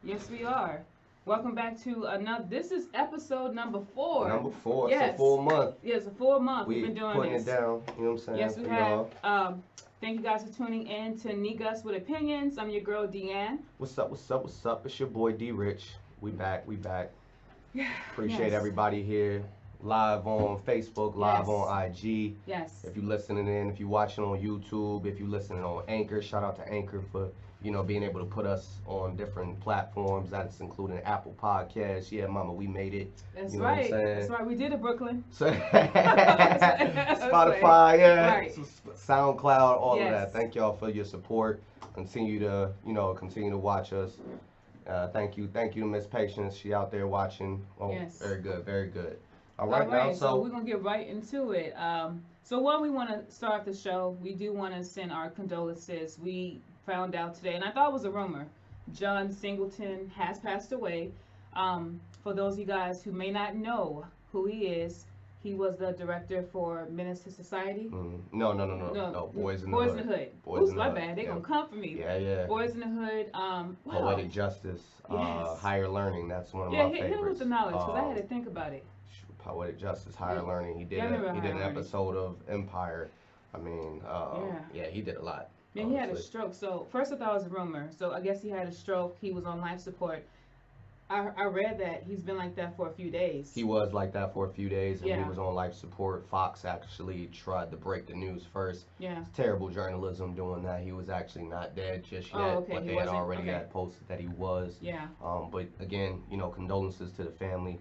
Yes, we are. Welcome back to another. This is episode number 4. Number 4. It's Yes. a full month. Yes, a full month we've We been doing putting this. it down. You know what I'm saying? Yes, we for have. y'all. Thank you guys for tuning in to Negus with Opinions. I'm your girl, Deann. What's up? What's up? What's up? It's your boy D Rich. We back. We back. Appreciate Yes. everybody here. Live on Facebook, live Yes. on IG. Yes. If you listening in, if you watching on YouTube, if you listening on Anchor, shout out to Anchor for being able to put us on different platforms. That's including Apple Podcasts. Yeah, mama, we made it. That's You know right. what I'm saying? That's right. We did it, Brooklyn. So- Spotify, yeah, Right. SoundCloud, all Yes. of that. Thank y'all for your support. Continue to watch us. Thank you to Miss Patience. She out there watching. Oh, Yes. very good, very good. All All right, right, now, so we're gonna get right into it. So one, we want to start the show. We do want to send our condolences. We found out today, and I thought it was a rumor. John Singleton has passed away. For those of you guys who may not know who he is, he was the director for Menace to Society. No. Boys in the Boys Hood. in the Hood. Boys Oops, in the my Hood. bad. They Yeah. gonna come for me. Yeah. Boys in the Hood. Wow. Poetic Justice. Yes. Higher Learning. That's one of Yeah, my hit favorites. him with the knowledge because I had to think about it. Poetic Justice, Higher Yeah. Learning. He did Yeah, I remember he did Higher an Learning. episode of Empire. I mean, yeah, he did a lot. Man, he had a honestly. stroke. So first I thought it was a rumor. So I guess he had a stroke. He was on life support. I read that he's been like that for a few days. He was like that for a few days, and he Yeah. was on life support. Fox actually tried to break the news first. Yeah. Terrible journalism doing that. He was actually not dead just yet, Oh, okay, but he they had wasn't? already Okay. had posted that he was. Yeah. But again, condolences to the family.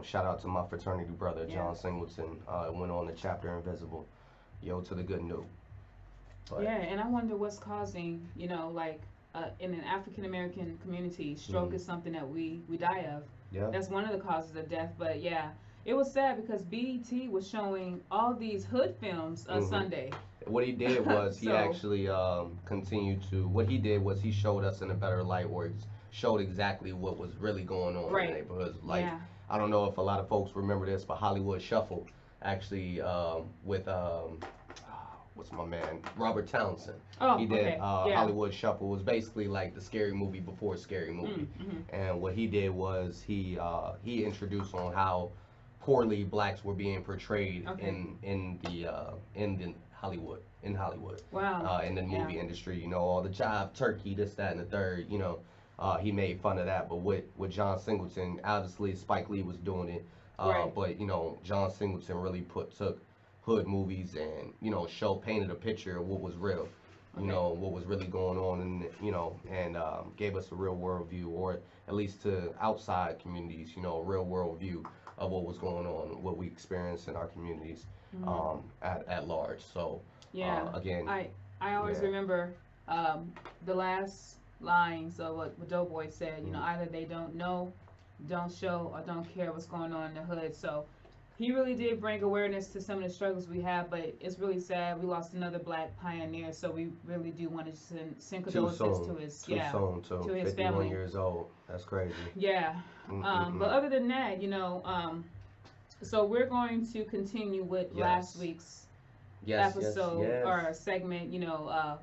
Shout out to my fraternity brother, Yeah. John Singleton. Went on the chapter Invisible. Yo to the good new. But, Yeah, and I wonder what's causing, in an African American community, stroke is something that we die of. Yeah. That's one of the causes of death. But yeah, it was sad because BET was showing all these hood films on Sunday. What he did was he So- actually continued to. What he did was he showed us in a better light, where he showed exactly what was really going on Right. in the neighborhoods. Like, Yeah. I don't know if a lot of folks remember this, but Hollywood Shuffle actually with what's my man, Robert Townsend. Oh, He did okay. Yeah. Hollywood Shuffle. Was basically like the Scary Movie before Scary Movie. And what he did was he introduced on how poorly blacks were being portrayed Okay. in the Hollywood Wow. in the Yeah. movie industry. All the jive turkey, this, that, and the third. He made fun of that. But with John Singleton, obviously Spike Lee was doing it. Right. But John Singleton really took hood movies and painted a picture of what was real. Okay. What was really going on, and gave us a real world view, or at least to outside communities, a real world view of what was going on, what we experienced in our communities at large. So Yeah. again, I always yeah. remember the last lines of what Doughboy said. Either they don't know, don't show, or don't care what's going on in the hood. So he really did bring awareness to some of the struggles we have, but it's really sad. We lost another black pioneer, so we really do want to send too condolences soon. to his Too soon. To his 51 family. years old. That's crazy. Yeah. Mm-mm-mm. But other than that, so we're going to continue with Yes. last week's episode yes. or segment.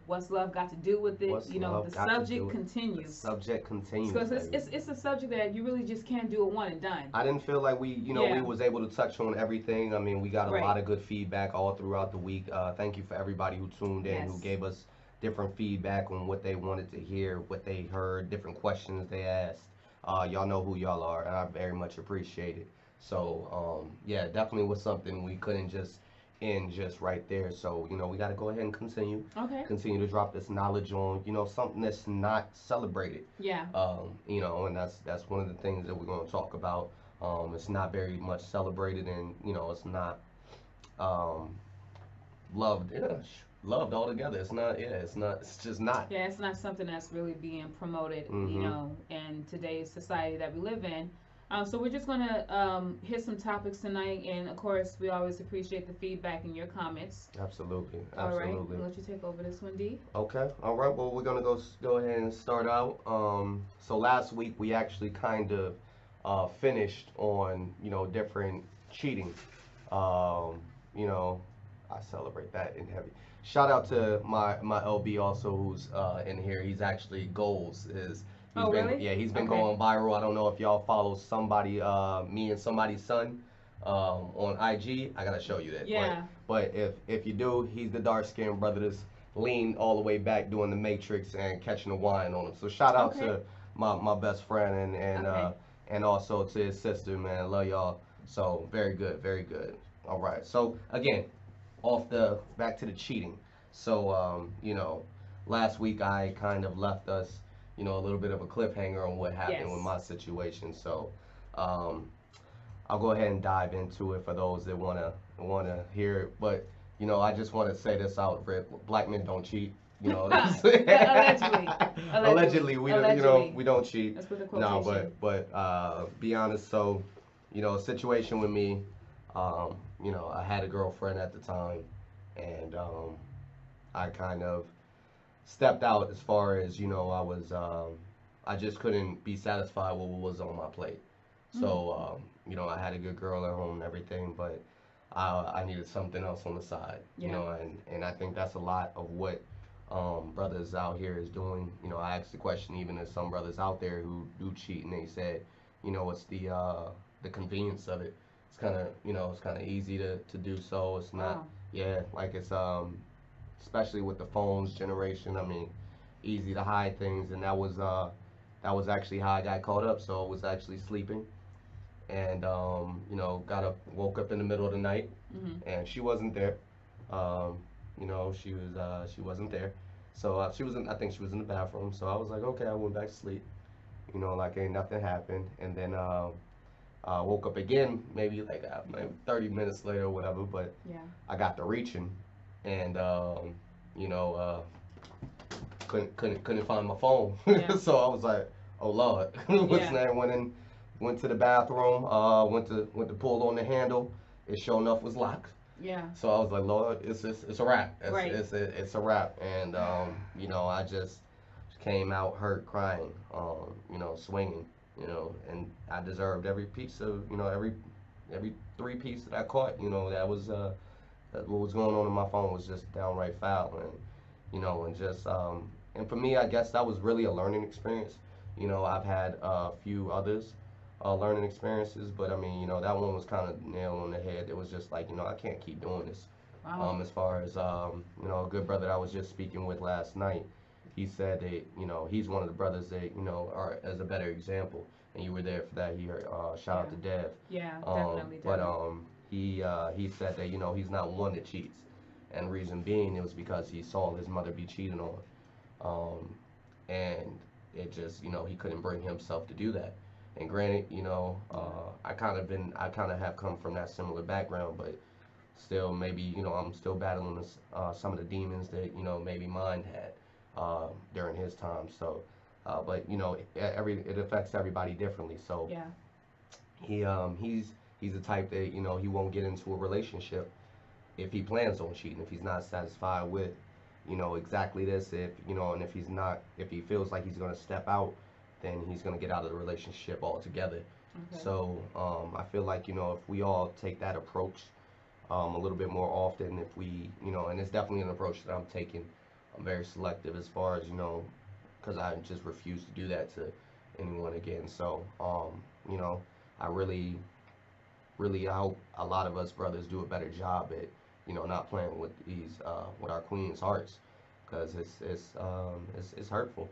What's love got to do with it? What's The love got to do subject with- continues. The subject continues. Because baby. it's a subject that you really just can't do it one and done. I didn't feel like we Yeah. was able to touch on everything. I mean, we got a Right. lot of good feedback all throughout the week. Thank you for everybody who tuned in, who Yes. gave us different feedback on what they wanted to hear, what they heard, different questions they asked. Y'all know who y'all are, and I very much appreciate it. So, yeah, definitely was something we couldn't just end just right there. So, we got to go ahead and continue Okay. to drop this knowledge on, something that's not celebrated. Yeah. And that's one of the things that we're going to talk about. It's not very much celebrated, and it's not loved. Yeah, loved altogether. It's not. Yeah, it's not. It's just not. Yeah, it's not something that's really being promoted, in today's society that we live in. So we're just gonna hit some topics tonight, and of course, we always appreciate the feedback and your comments. Absolutely. All right, Absolutely. we'll let you take over this one, D. Okay. All right. Well, we're gonna go ahead and start out. So last week we actually kind of finished on different cheating. I celebrate that in heavy. Shout out to my LB also, who's in here. He's actually Goals is He's Oh, been, really? yeah, he's been Okay. going viral. I don't know if y'all follow somebody, me and somebody's son, on IG. I gotta show you that. Yeah. But if you do, he's the dark skinned brother that's leaned all the way back doing the Matrix and catching the wine on him. So shout out Okay. to my best friend Okay. and also to his sister, man. Love y'all. So very good, very good. All right. So again, off the back to the cheating. So last week I kind of left us, a little bit of a cliffhanger on what happened with Yes. my situation. So um, I'll go ahead and dive into it for those that wanna hear it. But I just want to say this out, Rick. Black men don't cheat. Allegedly. Allegedly. Allegedly, we don't. Allegedly. We don't cheat. Let's put the No, quotation. but be honest. So, situation with me. I had a girlfriend at the time, and I kind of stepped out as far as I just couldn't be satisfied with what was on my plate. Mm. So I had a good girl at home and everything, but I needed something else on the side. Yeah. And I think that's a lot of what brothers out here is doing. I asked the question even to some brothers out there who do cheat, and they said, it's the convenience of it. It's kind of easy to do so. It's not, Wow. yeah, like it's especially with the phones generation. I mean, easy to hide things, and that was actually how I got caught up. So I was actually sleeping, and woke up in the middle of the night, Mhm. and she wasn't there. Um, she wasn't there. So she was in, I think she was in the bathroom. So I was like, okay, I went back to sleep. Like ain't nothing happened, and then woke up again, maybe like maybe 30 minutes later or whatever. But Yeah. I got to reaching, and you know, uh, couldn't find my phone. Yeah. So I was like, oh Lord, what's Yeah. that? Went to the bathroom. Went to pull on the handle. It sure enough was locked. Yeah. So I was like, Lord, it's a wrap. Right. It's a wrap. And I just came out hurt, crying, swinging, and I deserved every piece of, every three piece that I caught. That was what was going on in my phone was just downright foul, and and just and for me, I guess that was really a learning experience. I've had a few others learning experiences, but I mean, that one was kind of nail on the head. It was just like, I can't keep doing this. Wow. As far as a good brother that I was just speaking with last night, he said that he's one of the brothers that are as a better example, and you were there for that. He shout Yeah. out to Dev. Yeah. Definitely. But Definitely. he said that he's not one that cheats, and reason being it was because he saw his mother be cheated on, and it just he couldn't bring himself to do that. And granted, I kind of have come from that similar background, but still maybe I'm still battling this, some of the demons that maybe mine had during his time. So, but it affects everybody differently. So Yeah. he's the type that he won't get into a relationship if he plans on cheating, if he's not satisfied with exactly this, if and if he feels like he's going to step out, then he's going to get out of the relationship altogether. Okay. So I feel like if we all take that approach a little bit more often, if we and it's definitely an approach that I'm taking. I'm very selective as far as because I just refuse to do that to anyone again. So you know I really I hope a lot of us brothers do a better job at not playing with these with our queens' hearts, because it's hurtful,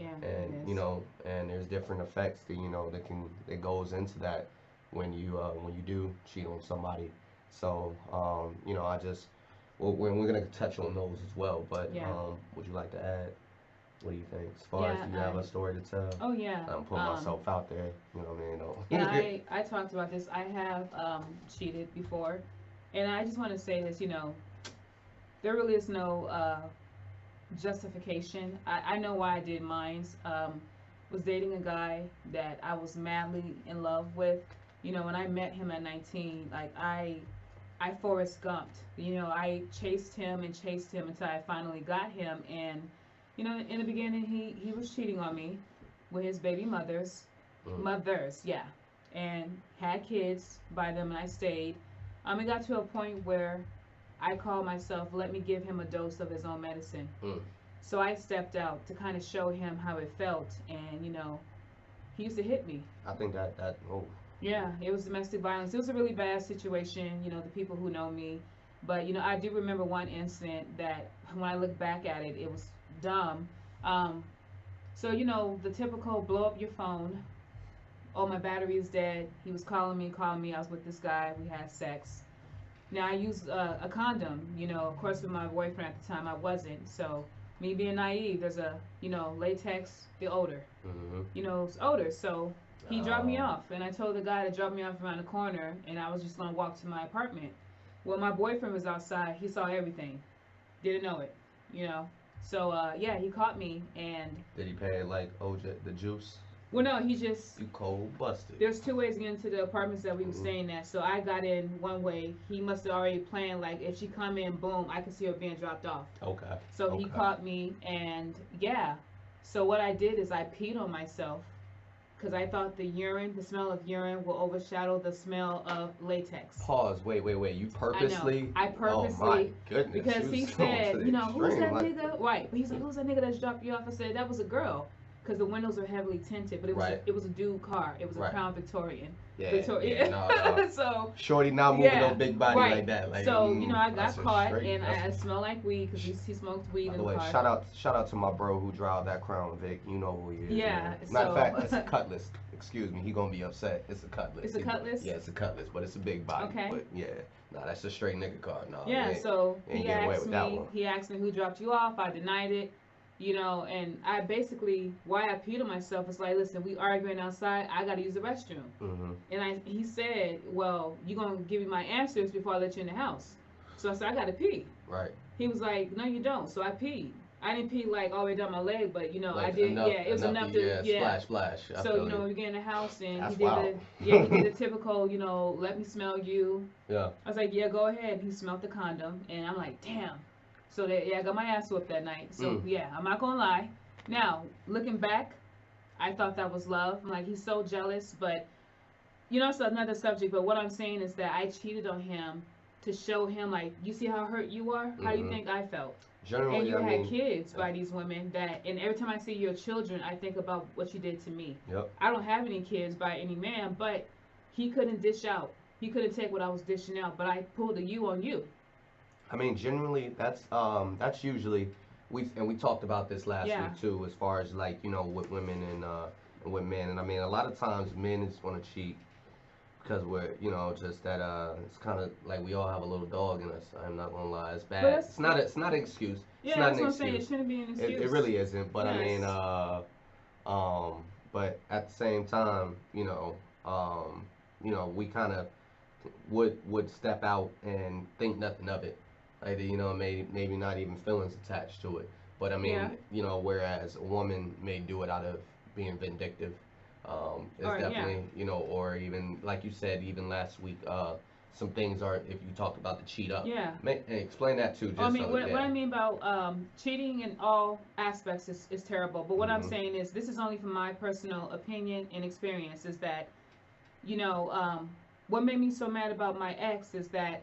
Yeah. It and is. and there's different effects that that goes into that when you do cheat on somebody. So I just we're gonna touch on those as well, but Yeah. would you like to add? What do you think? As far as Yeah. do you have a story to tell? Oh yeah. I'm putting myself out there, what I mean? Yeah. I talked about this. I have cheated before, and I just want to say this. There really is no justification. I know why I did mine. Was dating a guy that I was madly in love with. When I met him at 19, like I Forrest Gumped. I chased him and chased him until I finally got him. And in the beginning, he was cheating on me with his baby mothers, yeah, and had kids by them, and I stayed. It got to a point where I called myself, let me give him a dose of his own medicine. Mm. So I stepped out to kind of show him how it felt, and he used to hit me. I think that oh. Yeah, it was domestic violence. It was a really bad situation, the people who know me. But, I do remember one incident that when I look back at it, it was dumb. Um, so, the typical blow up your phone. Oh, my battery is dead. He was calling me. I was with this guy. We had sex. Now, I used a condom. Of course, with my boyfriend at the time, I wasn't. So, me being naive, there's a, latex, the odor. It's odor. So, he dropped me off, and I told the guy to drop me off around the corner, and I was just going to walk to my apartment. Well, my boyfriend was outside. He saw everything. Didn't know it. So, yeah, he caught me, and... Did he pay, like, OJ, the juice? Well, no, he just... You cold busted. There's two ways to get into the apartments that we were staying at. So, I got in one way. He must have already planned, like, if she come in, boom, I could see her being dropped off. Okay. So, he caught me, and, yeah. So, what I did is I peed on myself. Because I thought the smell of urine will overshadow the smell of latex. Pause. Wait. You purposely? I purposely. Oh my goodness. Because he said, who's that nigga? Right. But he's like, who's that nigga that's dropped you off? I said, that was a girl. Because the windows are heavily tinted. But it was a dude car. It was a Crown Victorian. Yeah, no. So. Shorty not moving no big body like that. Like, so, I got caught and I smelled like weed because he smoked weed in the car. Shout out to my bro who drive that Crown Vic. You know who he is. Yeah. Man. Matter of fact, it's a Cutlass. Excuse me, he gonna be upset. It's a Cutlass. It's a Cutlass? Yeah, it's a Cutlass, but it's a big body. Okay. But yeah, that's a straight nigga car. No. Yeah, so he asked me who dropped you off. I denied it. And I basically, why I peed on myself is like, listen, we arguing outside, I gotta use the restroom. And he said, well, you gonna give me my answers before I let you in the house. So I said, I gotta pee. Right. He was like, no, you don't. So I peed. I didn't pee like all the way down my leg, but like I did. Enough, it was enough to splash. So when we get in the house and that's he did the typical, let me smell you. Yeah. I was like, yeah, go ahead. He smelled the condom, and I'm like, damn. So I got my ass whooped that night. So yeah, I'm not gonna lie. Now looking back, I thought that was love. I'm like, he's so jealous, but it's another subject. But what I'm saying is that I cheated on him to show him, like, you see how hurt you are. How do you think I felt? Generally, and you had kids by these women and every time I see your children, I think about what you did to me. Yep. I don't have any kids by any man, but he couldn't dish out. He couldn't take what I was dishing out, but I pulled a you on you. I mean, generally, that's usually, we talked about this last week too, as far as like, with women and with men. And I mean, a lot of times men just want to cheat because we're, just that it's kind of like we all have a little dog in us. I'm not gonna lie, it's bad. It's not an excuse. Yeah, it's not that's what I'm saying. It shouldn't be an excuse. It really isn't. But yes. I mean, but at the same time, we kind of would step out and think nothing of it. Like, maybe not even feelings attached to it. But I mean, whereas a woman may do it out of being vindictive. It's definitely, or even like you said, even last week, some things are, if you talk about the cheat up. Yeah. Explain that too. Just what I mean about cheating in all aspects is terrible. But what I'm saying is, this is only from my personal opinion and experience, is that, what made me so mad about my ex is that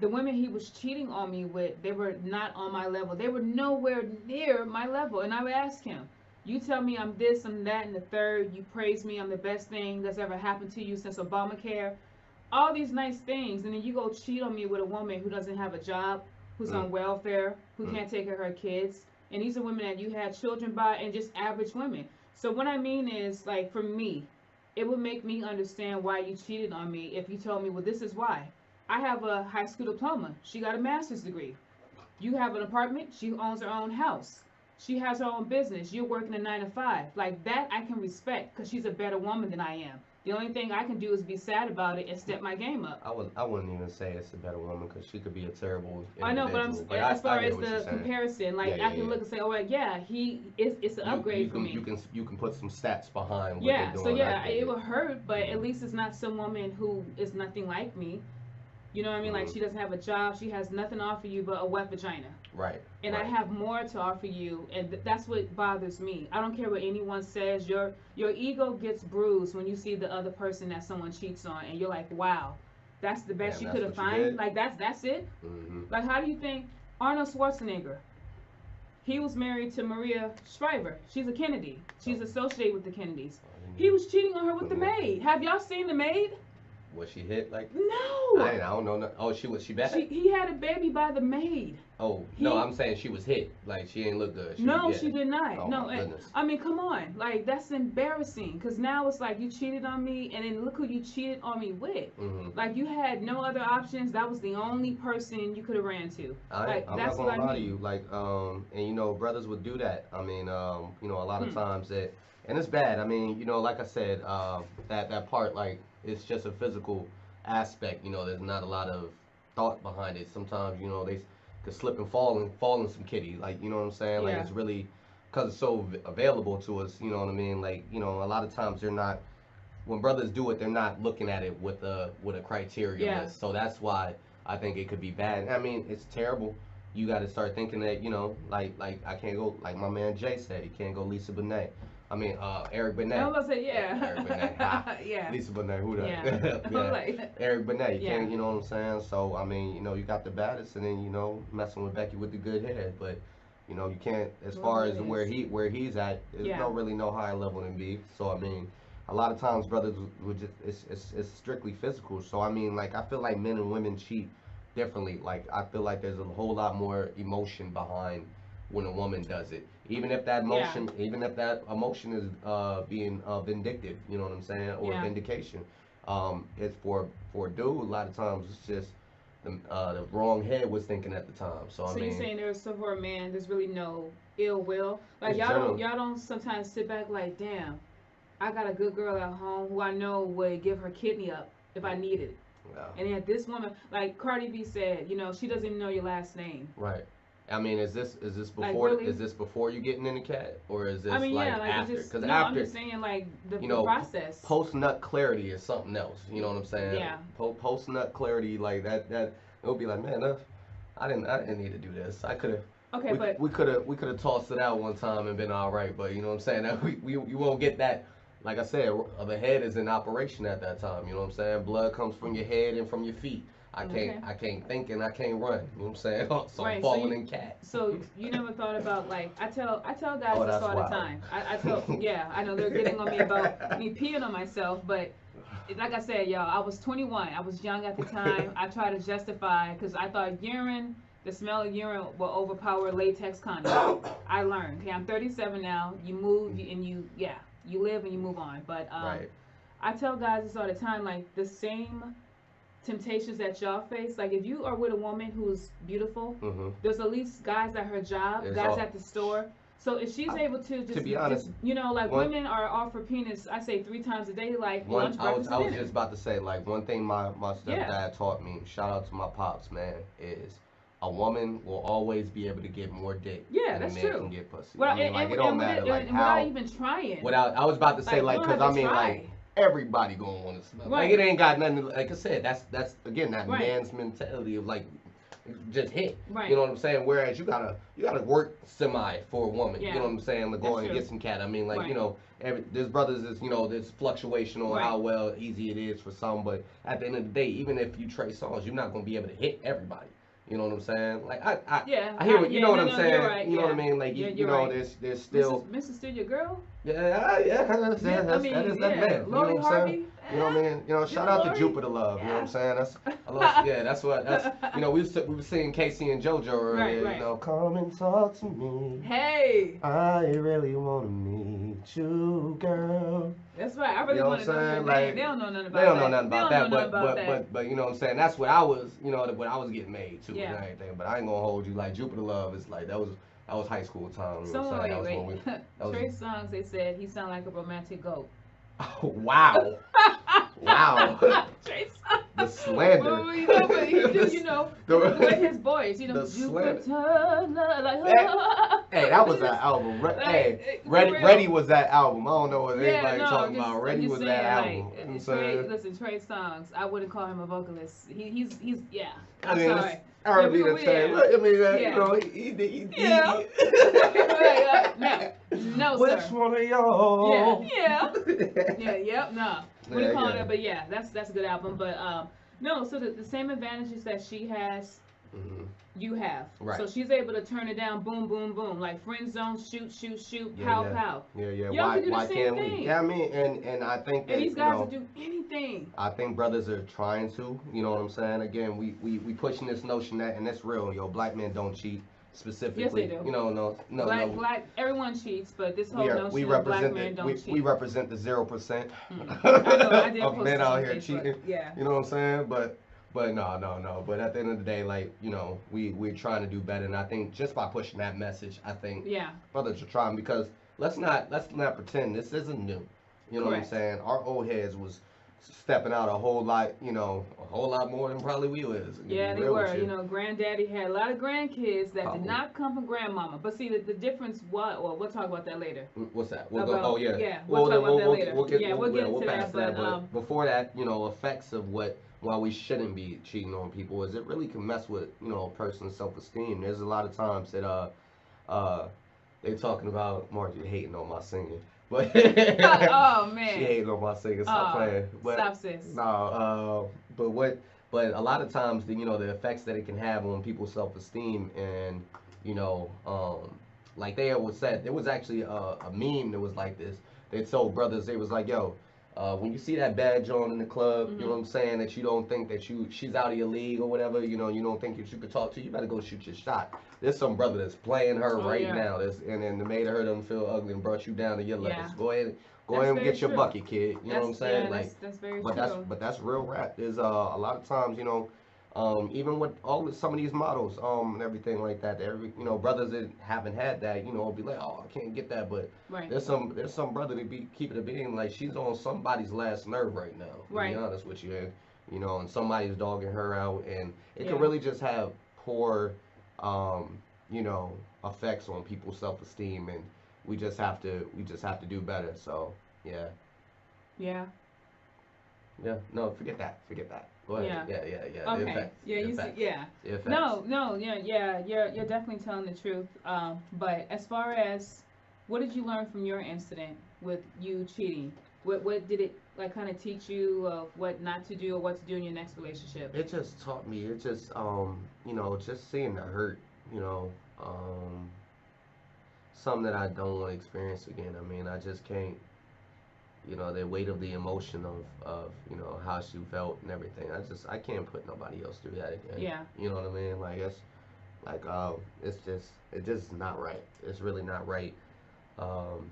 the women he was cheating on me with, they were not on my level. They were nowhere near my level. And I would ask him, you tell me I'm this, I'm that, and the third. You praise me, I'm the best thing that's ever happened to you since Obamacare. All these nice things. And then you go cheat on me with a woman who doesn't have a job, who's on welfare, who can't take care of her kids. And these are women that you had children by, and just average women. So what I mean is, like, for me, it would make me understand why you cheated on me if you told me, well, this is why. I have a high school diploma. She got a master's degree. You have an apartment. She owns her own house. She has her own business. You're working a 9 to 5. Like, that I can respect because she's a better woman than I am. The only thing I can do is be sad about it and step my game up. I wouldn't even say it's a better woman because she could be a terrible individual. I know, but as far as the comparison, like, I can look and say, oh, yeah, it's an upgrade for me. You can put some stats behind what they're doing. So yeah, it would hurt, but at least it's not some woman who is nothing like me. You know what I mean? Like, she doesn't have a job. She has nothing to offer you but a wet vagina. Right. And I have more to offer you, and that's what bothers me. I don't care what anyone says. Your ego gets bruised when you see the other person that someone cheats on, and you're like, wow, that's the best you could have found. Like, that's it. Like, how do you think Arnold Schwarzenegger. He was married to Maria Shriver. She's a Kennedy. She's associated with the Kennedys. He was cheating on her with the maid. Have y'all seen the maid? Was she hit like? No. I don't know. Oh, she bad? He had a baby by the maid. Oh, no, I'm saying she was hit. Like, she didn't look good. She did not. Oh, no, my goodness. I mean, come on. Like, that's embarrassing. Because now it's like you cheated on me, and then look who you cheated on me with. Mm-hmm. Like, you had no other options. That was the only person you could have ran to. I'm not going to lie to you. Like, and, you know, brothers would do that. I mean, you know, a lot of times that, and it's bad. I mean, you know, like I said, that part, like, it's just a physical aspect. You know, there's not a lot of thought behind it. Sometimes, you know, they could slip and fall in some kitty. Like, you know what I'm saying? Like, it's really, because it's so available to us, you know what I mean? Like, you know, a lot of times they're not, when brothers do it, they're not looking at it with a criteria list. So that's why I think it could be bad. I mean, it's terrible. You got to start thinking that, you know, like I can't go, like my man Jay said, he can't go Lisa Bonet. I mean, Eric Benet. I was gonna say, Eric Benet. Yeah. Lisa Bonet, who that? Yeah. Eric Benet. You can't, you know what I'm saying? So, I mean, you know, you got the baddest, and then, you know, messing with Becky with the good head. But, you know, you can't, as far as where he's at, there's no higher level than B. So, I mean, a lot of times brothers would just, it's strictly physical. So, I mean, like, I feel like men and women cheat differently. Like, I feel like there's a whole lot more emotion behind when a woman does it, even if that emotion is being vindictive, you know what I'm saying, or vindication. It's for a dude, a lot of times it's just the wrong head was thinking at the time. So I mean, you're saying for a man, there's really no ill will. Like y'all don't sometimes sit back like, damn, I got a good girl at home who I know would give her kidney up if I needed it. Yeah. And then this woman, like Cardi B said, you know, she doesn't even know your last name. Right. I mean, is this before like, really? Is this before you getting in the cat, or is this after? Because after, I'm just saying like the process. Post nut clarity is something else. You know what I'm saying? Yeah. Post nut clarity, like that it'll be like, man, I didn't need to do this. I could have. Okay, but we could have tossed it out one time and been all right. But you know what I'm saying? That we won't get that. Like I said, the head is in operation at that time. You know what I'm saying? Blood comes from your head and from your feet. I can't think and I can't run. You know what I'm saying? So I'm falling in cat. So you never thought about, like, I tell guys this all the time. I know they're getting on me about me peeing on myself, but like I said, y'all, I was 21. I was young at the time. I tried to justify because I thought the smell of urine will overpower latex condom. I learned. Okay, I'm 37 now. You move and you live and you move on. But I tell guys this all the time, like the same temptations that y'all face. Like if you are with a woman who's beautiful, there's at least guys at her job, guys at the store. So if she's able to be honest, you know, like women are off for penis, I say 3 times a day, like lunch, breakfast, I was just about to say, like, one thing my stepdad taught me, shout out to my pops, man, is a woman will always be able to get more dick than a man can get pussy. Well, I mean, like, it don't matter, like, how. Without even trying. I was about to say, like, because I mean, like, everybody gonna want to smell. Like, it ain't got nothing. Like I said, that's again that man's mentality of like just hit. You know what I'm saying? Whereas you gotta work semi for a woman. You know what I'm saying? Like, go and get some cat. I mean, like, you know, there's brothers is, you know, there's fluctuation on how easy it is for some, but at the end of the day, even if you trade songs, you're not gonna be able to hit everybody. You know what I'm saying? Like I hear what you know what I'm saying. Right, you know what I mean? Like you know, there's still Mrs. Still your girl. That is that man. You know what I'm saying? You know what I mean? You know, shout out to Jupiter Love. You know what I'm saying? That's you know, we were seeing Casey and JoJo earlier. You know, come and talk to me. Hey. I really wanna meet you, girl. That's right. I really want to know your name. They don't know nothing about that. They don't know nothing about that. But you know what I'm saying? That's what I was, you know, what I was getting made too and everything. But I ain't gonna hold you. Like Jupiter Love is like that was high school time. You know what I'm saying? Wait. Trey Songz, they said he sounded like a romantic goat. Oh, wow. Wow. Trey Songz. The slander. Well, you know, but he just, you know, the way his voice, you know, Jupiter, hey, that was that album. Ready was that album. I don't know what everybody talking about. Ready was that album. Listen, Trey Songz, I wouldn't call him a vocalist. He's I mean, sorry. R&B to Trey. I mean, you know, he No, which sir. one of y'all? No. Wouldn't call it, but that's a good album. But no, so the same advantages that she has, Hmm. You have. Right. So she's able to turn it down, boom, boom, boom, like friend zone, shoot, shoot, shoot, Yeah, pow, yeah, pow. yeah, yeah. Y'all can do the Why same can't we? thing. Yeah, I mean, and I think And that these guys will do anything. I think brothers are trying to. You know what I'm saying? Again, we pushing this notion that, and that's real. Yo, black men don't cheat Yes, they specifically. do. You know, no, no, no. Black, everyone cheats, but this whole We notion of black represent men don't we cheat. represent the 0% I know, I did of post men this out on here Facebook. cheating. Yeah. You know what I'm saying? But no, no, no. But at the end of the day, like, you know, we're trying to do better, and I think just by pushing that message, I think Yeah. brothers are trying, because let's not pretend this isn't new. You know what I'm Correct. saying? Our old heads was stepping out a whole lot, you know, a whole lot more than probably we was. To be Yeah, they real with were. You know, granddaddy had a lot of grandkids that did Oh, not come from grandmama. But see, the difference, what? Well, we'll talk about that later. what's that? We'll go. About, Oh yeah. yeah, we'll Well talk then about that later. we'll We'll get we'll into pass that. But, But before that, you know, effects of why we shouldn't be cheating on people is it really can mess with, you know, a person's self-esteem. There's a lot of times that uh they talking about Margie hating on my singing, but oh, she man. hating on my singing. Stop playing. But Stop, sis. no, but what? But a lot of times, you know, the effects that it can have on people's self-esteem, and you know, like they always said, there was actually a meme that was like this. They told brothers, they was like, yo, when you see that bad Joan in the club, you know what I'm saying, that you don't think that she's out of your league or whatever, you know, you don't think that you could talk to, you better go shoot your shot. There's some brother that's playing her right yeah. now, and then made her them feel ugly and brought you down to your levels. Yeah. Go That's ahead and very get your true. bucket, kid. You know what I'm saying? Yeah, Like, that's very but true. that's real rap. There's a lot of times, you know, even with some of these models, and everything like that. Every, you know, brothers that haven't had that, you know, will be like, oh, I can't get that. But Right. there's some brother that be keeping it being like she's on somebody's last nerve right now. To Right. be honest with you, and you know, and somebody's dogging her out, and it Yeah. can really just have poor, you know, effects on people's self-esteem, and we just have to do better. So yeah. Yeah. Yeah, no, forget that. Go ahead. Yeah. The Okay. effects. Yeah, The you see, effects. yeah. The effects. No, yeah. You're definitely telling the truth. But as far as what did you learn from your incident with you cheating? What did it like kind of teach you of what not to do or what to do in your next relationship? It just taught me. It just you know, just seeing the hurt. You know, something that I don't want to experience again. I mean, I just can't. You know, the weight of the emotion of you know how she felt and everything. I can't put nobody else through that again. Yeah. You know what I mean? Like it's just not right. It's really not right. Um,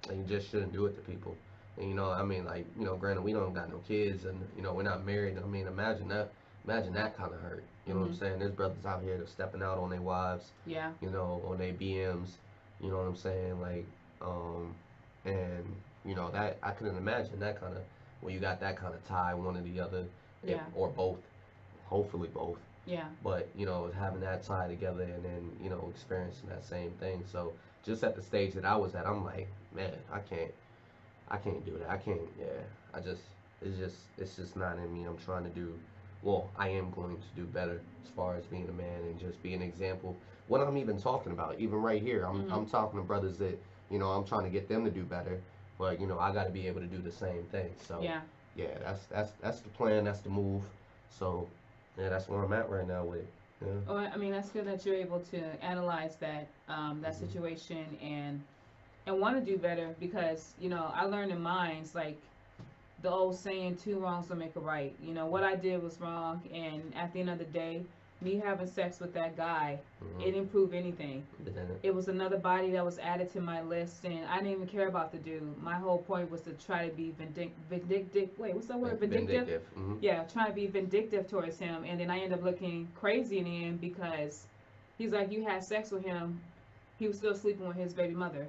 and you just shouldn't do it to people. And you know, I mean, like, you know, granted we don't got no kids, and you know we're not married. I mean, imagine that kind of hurt. You know what I'm saying? There's brothers out here that stepping out on their wives. Yeah. You know, on their BMs. You know what I'm saying? Like, and you know that I couldn't imagine that kind of when you got that kind of tie, one or the other, Yeah. or both. Hopefully both. Yeah. But you know, having that tie together and then you know experiencing that same thing. So just at the stage that I was at, I'm like, man, I can't do that. I can't. Yeah, it's just not in me. I'm trying to do. Well, I am going to do better as far as being a man and just be an example. What I'm even talking about, even right here, I'm talking to brothers that you know I'm trying to get them to do better. But you know I got to be able to do the same thing. So Yeah. yeah, that's the plan. That's the move. So yeah, that's where I'm at right now with it. Yeah. Oh, I mean, that's good that you're able to analyze that situation and want to do better because you know I learned in mines like the old saying, two wrongs don't make a right. You know what I did was wrong, and at the end of the day, me having sex with that guy, it didn't prove anything. It was another body that was added to my list, and I didn't even care about the dude. My whole point was to try to be vindictive. Wait, what's that word? Vindictive? Yeah, trying to be vindictive towards him, and then I ended up looking crazy in the end because he's like, you had sex with him, he was still sleeping with his baby mother.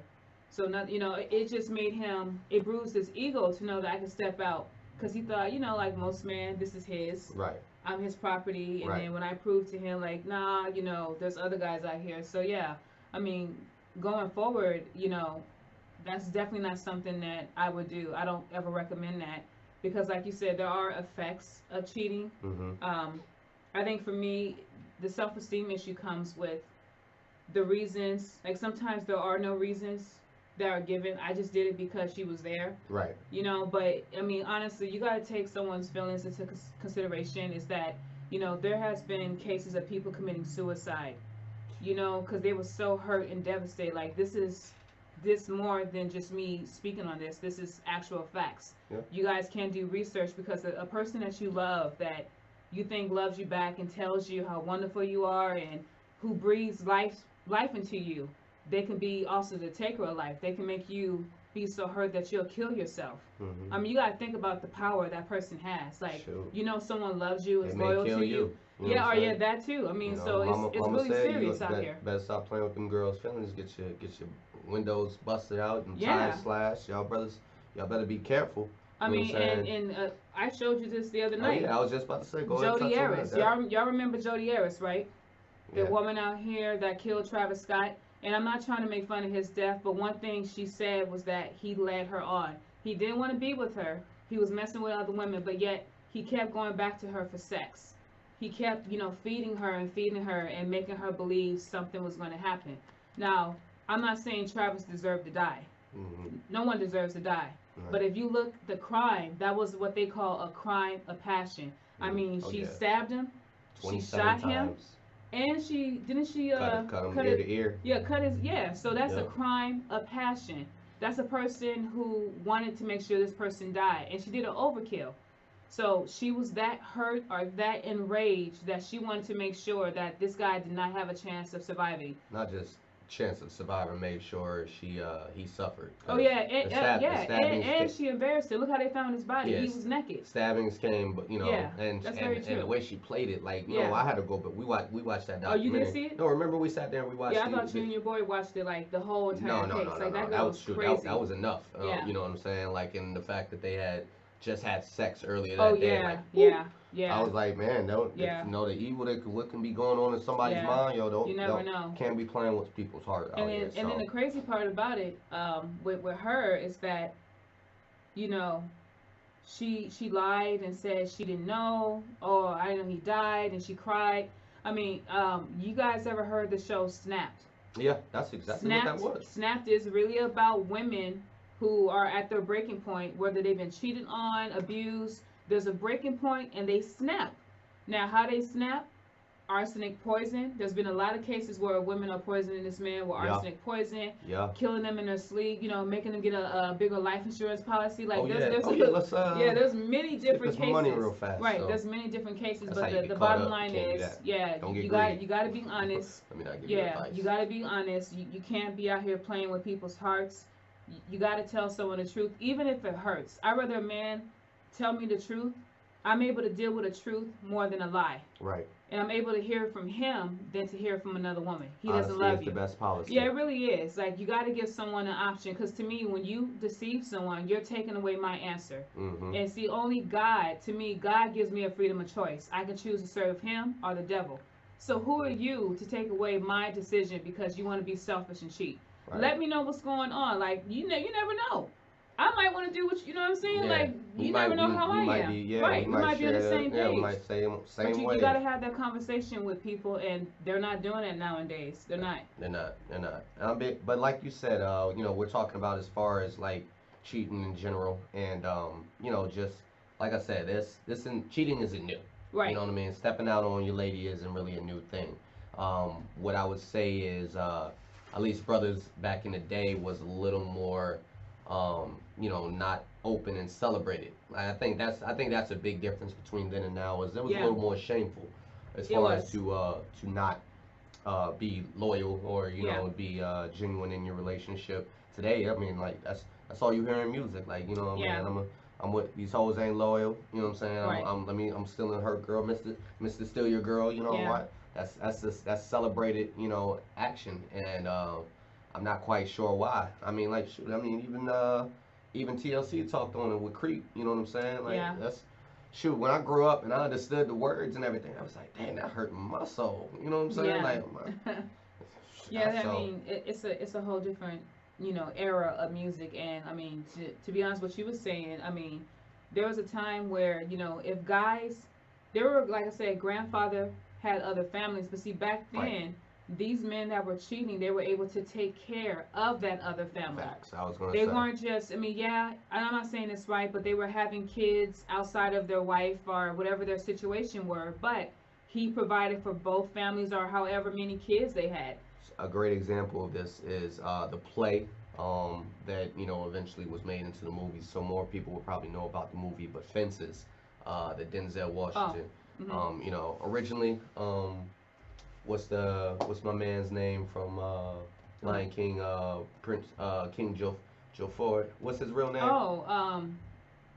So, not, you know, it just made him, it bruised his ego to know that I could step out because he thought, you know, like most men, this is his. Right. I'm his property, and Right. then when I proved to him, like, nah, you know, there's other guys out here. So yeah, I mean, going forward, you know, that's definitely not something that I would do. I don't ever recommend that because, like you said, there are effects of cheating. I think for me, the self-esteem issue comes with the reasons. Like sometimes there are no reasons that are given. I just did it because she was there. Right. You know, but I mean, honestly, you got to take someone's feelings into consideration. Is that You know, there has been cases of people committing suicide, you know, because they were so hurt and devastated. Like, this more than just me speaking on this. This is actual facts. Yeah. You guys can do research because a person that you love, that you think loves you back and tells you how wonderful you are and who breathes life into you, they can be also the taker of life. They can make you be so hurt that you'll kill yourself. Mm-hmm. I mean, you gotta think about the power that person has. Like, Shoot. you know, someone loves you, They is may loyal kill to you. you. You know Yeah, what or I'm yeah, saying? that too. I mean, You know, so it's mama really said, serious out here. better stop playing with them girls' feelings. Get your windows busted out and Yeah. tires slashed. Y'all brothers, y'all better be careful. I You know what mean, I'm saying? and I showed you this the other Oh night. yeah, I was just about to say, go ahead and Jodi touch on Arias. that. Y'all remember Jodi Arias, right? The Yeah. woman out here that killed Travis Scott. And I'm not trying to make fun of his death, but one thing she said was that he led her on. He didn't want to be with her. He was messing with other women, but yet he kept going back to her for sex. He kept, you know, feeding her and making her believe something was going to happen. Now, I'm not saying Travis deserved to die. Mm-hmm. No one deserves to die. Right. But if you look, the crime, that was what they call a crime of passion. I mean, she stabbed him, she shot him, times. and she Cut him ear to ear. Yeah, cut his so that's a Yep. crime of passion. That's a person who wanted to make sure this person died, and she did an overkill. So she was that hurt or that enraged that she wanted to make sure that this guy did not have a chance of surviving. Not just chance of survivor, made sure he suffered. Oh yeah, The and she embarrassed him. Look how they found his body. Yes. He was naked. Stabbings came, but you know, Yeah, and that's very true. and the way she played it, like, you Yeah. know, I had to go, but we watched that Oh, you documentary. did see it? No, remember we sat there and we watched. Yeah, I thought you and your boy watched it like the whole entire No, case. no, Like no. that That girl was true. crazy. That was enough. Yeah. You know what I'm saying? Like, in the fact that they had just had sex earlier that Oh day. yeah, Like, yeah. I was like, man, don't Yeah. you know the evil what can be going on in somebody's Yeah. mind, yo. You never know. Can't be playing with people's heart out And here. then, and then the crazy part about it, with her is that, you know, she lied and said she didn't know, or I didn't know he died, and she cried. I mean, you guys ever heard the show Snapped? Yeah, that's exactly what that was. Snapped is really about women who are at their breaking point, whether they've been cheated on, abused. There's a breaking point, and they snap. Now, how they snap? Arsenic poison. There's been a lot of cases where women are poisoning this man with arsenic poison, killing them in their sleep, you know, making them get a bigger life insurance policy. Like there's many different cases. Money real fast, right, so. there's many different cases, That's but the bottom line is, you got to be honest. Let me not give you advice. You got to be honest. You can't be out here playing with people's hearts. You got to tell someone the truth, even if it hurts. I'd rather a man tell me the truth. I'm able to deal with the truth more than a lie. Right. And I'm able to hear from him than to hear from another woman. He Honesty doesn't love is you. The best policy. Yeah, it really is. Like, you got to give someone an option. Because to me, when you deceive someone, you're taking away my answer. Mm-hmm. And see, only God, to me, God gives me a freedom of choice. I can choose to serve him or the devil. So who are you to take away my decision because you want to be selfish and cheat? Right. Let me know what's going on. Like, you never know. I might want to do what you know what I'm saying. Yeah. Like, you never know how I am. Right, we might be on the same page. Yeah, we might say same but way. You gotta have that conversation with people, and they're not doing it nowadays. They're not. They're not. But like you said, you know, we're talking about as far as like cheating in general, and you know, just like I said, cheating isn't new. Right. You know what I mean? Stepping out on your lady isn't really a new thing. What I would say is, at least brothers back in the day was a little more. You know, not open and celebrated. I think that's a big difference between then and now. Is it was a little more shameful as far as to not be loyal or you know be genuine in your relationship. Today, I mean, like that's all you hear in music. Like, you know what I mean? I'm with these hoes ain't loyal. You know what I'm saying? Right. I'm stealing her girl, Mr. Steal Your Girl. You know what? That's celebrated. You know, action and. I'm not quite sure why. I mean, like, shoot, I mean, even TLC talked on it with Creep. You know what I'm saying? Like, that's shoot. When I grew up and I understood the words and everything, I was like, damn, that hurt my soul. You know what I'm saying? Like, I mean, it's a whole different era of music. And I mean, to be honest, what you were saying, I mean, there was a time where if guys, there were, like I said, grandfather had other families, but see, back then. these men that were cheating, they were able to take care of that other family. Facts. I was gonna They say. weren't just, I mean, yeah, and I'm not saying it's right, but they were having kids outside of their wife or whatever their situation were, but he provided for both families or however many kids they had. A great example of this is the play that eventually was made into the movie. So more people would probably know about the movie, but Fences, that Denzel Oh, Washington. hmm, Originally, what's my man's name from Lion King? Prince King Joe Ford. What's his real name? oh,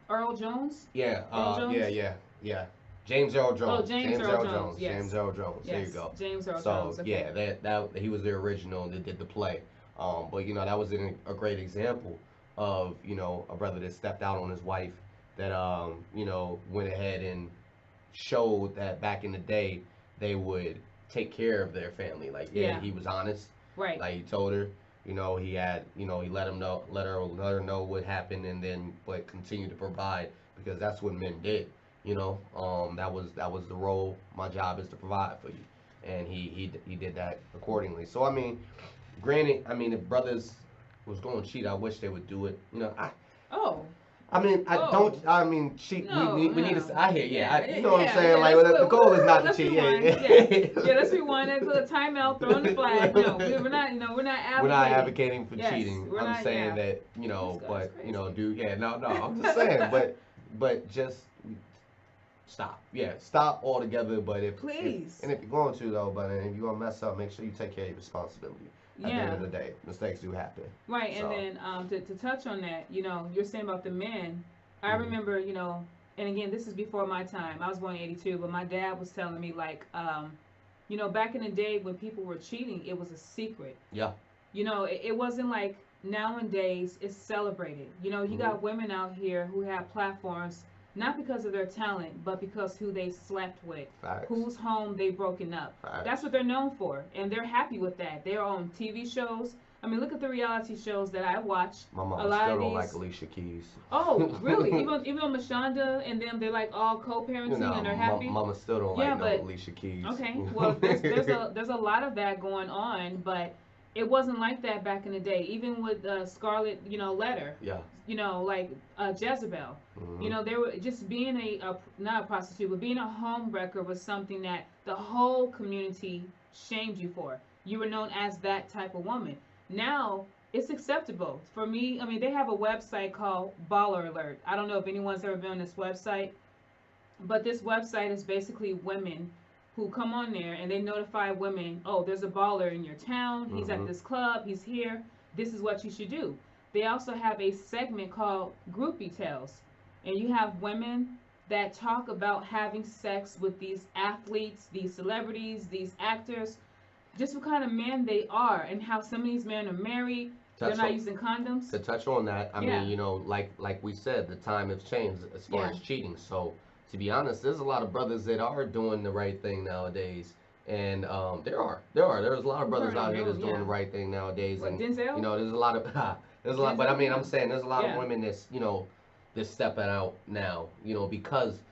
Earl Jones? Yeah, Earl yeah, Jones? yeah. James Earl Oh, Jones. James James Earl Earl Jones, Jones. yes. James Earl Jones. There you Yes, go. James Earl So Jones, okay. yeah, that he was the original that did the play. But that was a great example of a brother that stepped out on his wife that went ahead and showed that back in the day they would take care of their family. Like yeah, Yeah, he was honest. right. Like he told her, he had, he let her know what happened, and then but continue to provide because that's what men did. That was the role. My job is to provide for you, and he did that accordingly. So I mean, granted, I mean if brothers was going to cheat, I wish they would do it. Oh, I mean, I oh, don't. I mean, cheat. no, We need no. to. I hear. Yeah. Yeah, You know what I'm yeah, saying? yeah. Like the goal is not to Let's cheat. rewind. Yeah, Yeah. yeah. Let's rewind. Let's put a timeout. Throwing the flag. No, we're not. We're not We're not advocating. advocating for Yes, cheating. we're I'm not. saying Yeah, that this guy's but crazy. do yeah. No. I'm just saying, but just stop. Yeah, stop altogether. But if Please. and if you're going to though, but if you're gonna mess up, make sure you take care of your responsibility. At the end Yeah. of the day, mistakes do happen. Right, and So. then to touch on that, you're saying about the men. I Mhm. remember, and again, this is before my time. I was born in '82, but my dad was telling me like, back in the day when people were cheating, it was a secret. Yeah. It wasn't like nowadays it's celebrated. You Mhm. got women out here who have platforms not because of their talent, but because who they slept with, Facts. whose home they broken up. That's Facts. what they're known for, and they're happy with that. They're on TV shows. I mean, look at the reality shows that I watch. My A mom lot still of don't like these. Alicia Keys. Oh, really? Even on Mashonda and them, they're like all co-parenting and they're happy. Mama still don't Yeah, like no but Alicia Keys. okay. Well, there's a lot of that going on, but it wasn't like that back in the day. Even with Scarlet, Letter, Yeah. like Jezebel. Hmm. They were just being not a prostitute, but being a home wrecker was something that the whole community shamed you for. You were known as that type of woman. Now it's acceptable. For me, I mean, they have a website called Baller Alert. I don't know if anyone's ever been on this website, but this website is basically women who come on there and they notify women, oh, there's a baller in your town. He's at Hmm. this club. He's here. This is what you should do. They also have a segment called Groupie Tales. And you have women that talk about having sex with these athletes, these celebrities, these actors, just what kind of men they are and how some of these men are married. They're Touch not on, using condoms. to touch on that, I Yeah. mean, like we said, the time has changed as far Yeah. as cheating. So to be honest, there's a lot of brothers that are doing the right thing nowadays, and there's a lot of We've brothers heard out of here that's them, doing yeah. the right thing nowadays, What, and Denzel? there's a lot of there's a lot, but I Denzel? mean, Yeah. I'm saying there's a lot of Yeah. women that's stepping out now, because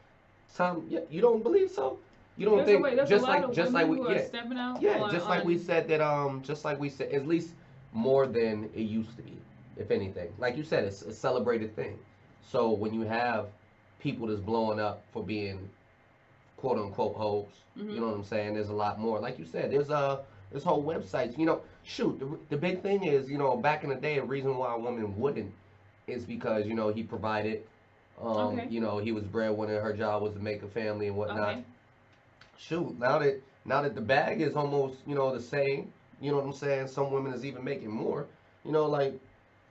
some you don't believe so. You don't There's a think way. There's a lot of just women like who we are yeah. stepping out Yeah, on just like we said, at least more than it used to be, if anything. Like you said, it's a celebrated thing. So when you have people that's blowing up for being quote unquote hoes, you hmm know what I'm saying? There's a lot more. Like you said, there's whole websites. Shoot, the big thing is, back in the day, the reason why a woman wouldn't is because he provided. Okay. He was breadwinner. Her job was to make a family and whatnot. Okay. Shoot, now that the bag is almost the same, you know what I'm saying? Some women is even making more. Like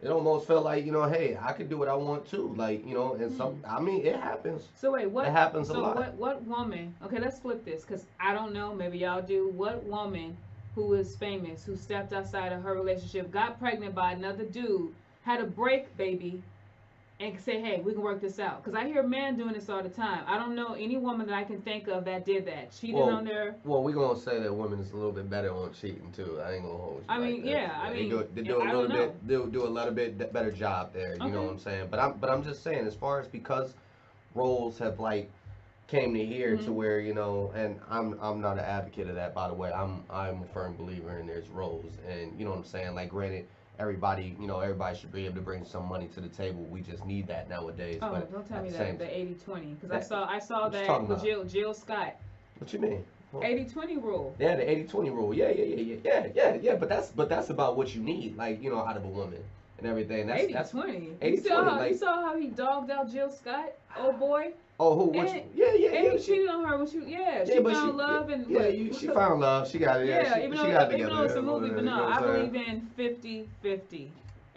it almost felt like hey, I could do what I want too. Like and Hmm. I mean it happens. So wait, It what? happens a So lot. what woman? Okay, let's flip this because I don't know. Maybe y'all do. What woman who is famous, who stepped outside of her relationship, got pregnant by another dude, had a break baby, and say, hey, we can work this out? Because I hear men doing this all the time. I don't know any woman that I can think of that did that. Cheated Well, on their. well, we're gonna say that women is a little bit better on cheating too. I ain't gonna hold you I like mean, that. yeah. I Yeah, mean, they do a I little don't know. bit. They'll do a little bit better job there. You know Okay. what I'm saying? But I'm just saying, as far as because roles have like came to here to Mhm. where, you know, and I'm not an advocate of that, by the way. I'm a firm believer in there's roles, and you know what I'm saying. Like, granted, everybody, you know, everybody should be able to bring some money to the table. We just need that nowadays. Oh, But don't tell at me the that same, the 80-20, because that I saw what you talking that with about? Jill Scott. What you mean? Well, 80-20 rule. yeah, the 80-20 rule. Yeah. But that's about what you need, like, you know, out of a woman and everything. That's 80-20. 80-20. You Like, saw how he dogged out Jill Scott, old boy, oh, who? Which? and Yeah. he cheated on her when Yeah, she but found love and she found love. She got it. Yeah, yeah, she got it even together. though it's a movie, but You no, know what I I'm believe in 50-50.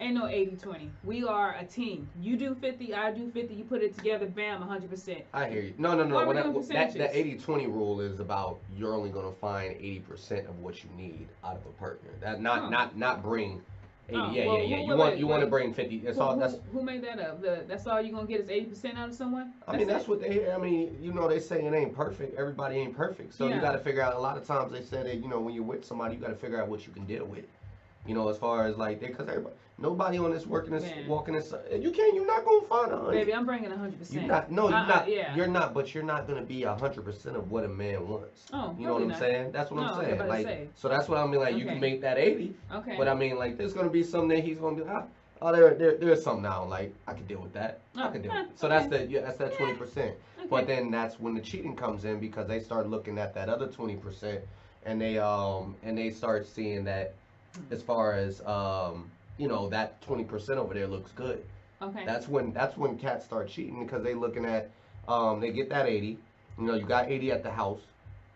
Ain't no 80-20. We are a team. You do 50, I do 50. You put it together, bam, 100%. I hear you. No. Why are we doing That percentages? 80-20 rule is about you're only gonna find 80% of what you need out of a partner. That Oh. not bring 80. Oh, Yeah. well, You want to wait. bring 50. That's all. That's Who made that up? That's all you're gonna get is 80% out of someone? I mean, that's it? what they. I mean, you know, they say it ain't perfect. Everybody ain't perfect. So you Yeah. got to figure out. A lot of times they say that, you know, when you're with somebody, you got to figure out what you can deal with. You know, as far as like, because everybody, nobody on this Man. walking this. You can't. You're not gonna find 100. Baby, I'm bringing 100%. You're not. No, you're not. Yeah. You're not. But you're not gonna be 100% of what a man wants. Oh, You know what I'm saying? That's what No, I'm okay, saying. about to Like, say. so that's what I mean. Like, you Okay. can make that 80, Okay. but I mean, like, there's gonna be some that he's gonna be like, oh, there's some now. Like, I can deal with that. I can deal with it. So that's that 20%. Okay. But then that's when the cheating comes in, because they start looking at that other 20%, and they start seeing that, as far as you know, that 20% over there looks good. Okay. That's when cats start cheating, because they looking at, they get that 80. You know, you got 80 at the house,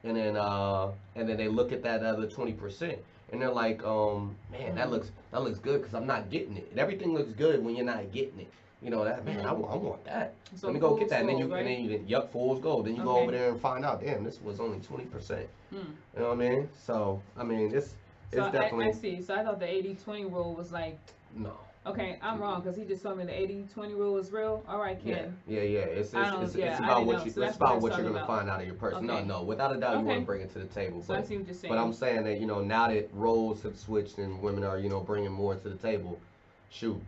and then they look at that other 20%, and they're like, man, that looks good, because I'm not getting it. And everything looks good when you're not getting it. You know that, man. I want that. So Let me go get fool's that. And then gold, right? yup, fool's gold. Then you go Okay. over there and find out, damn, this was only 20%. Hmm. You know what I mean? So I mean, it's So definitely I see. So I thought the 80-20 rule was like, no. okay, I'm wrong, because he just told me the 80-20 rule is real. All right, Ken. Yeah. It's I it's didn't about what know. you So it's that's what about it's what you're talking gonna about. find out of your person. Okay. No, without a doubt, you want Okay. to bring it to the table. So I see what you're saying. But I'm saying that, you know, now that roles have switched and women are, you know, bringing more to the table, shoot,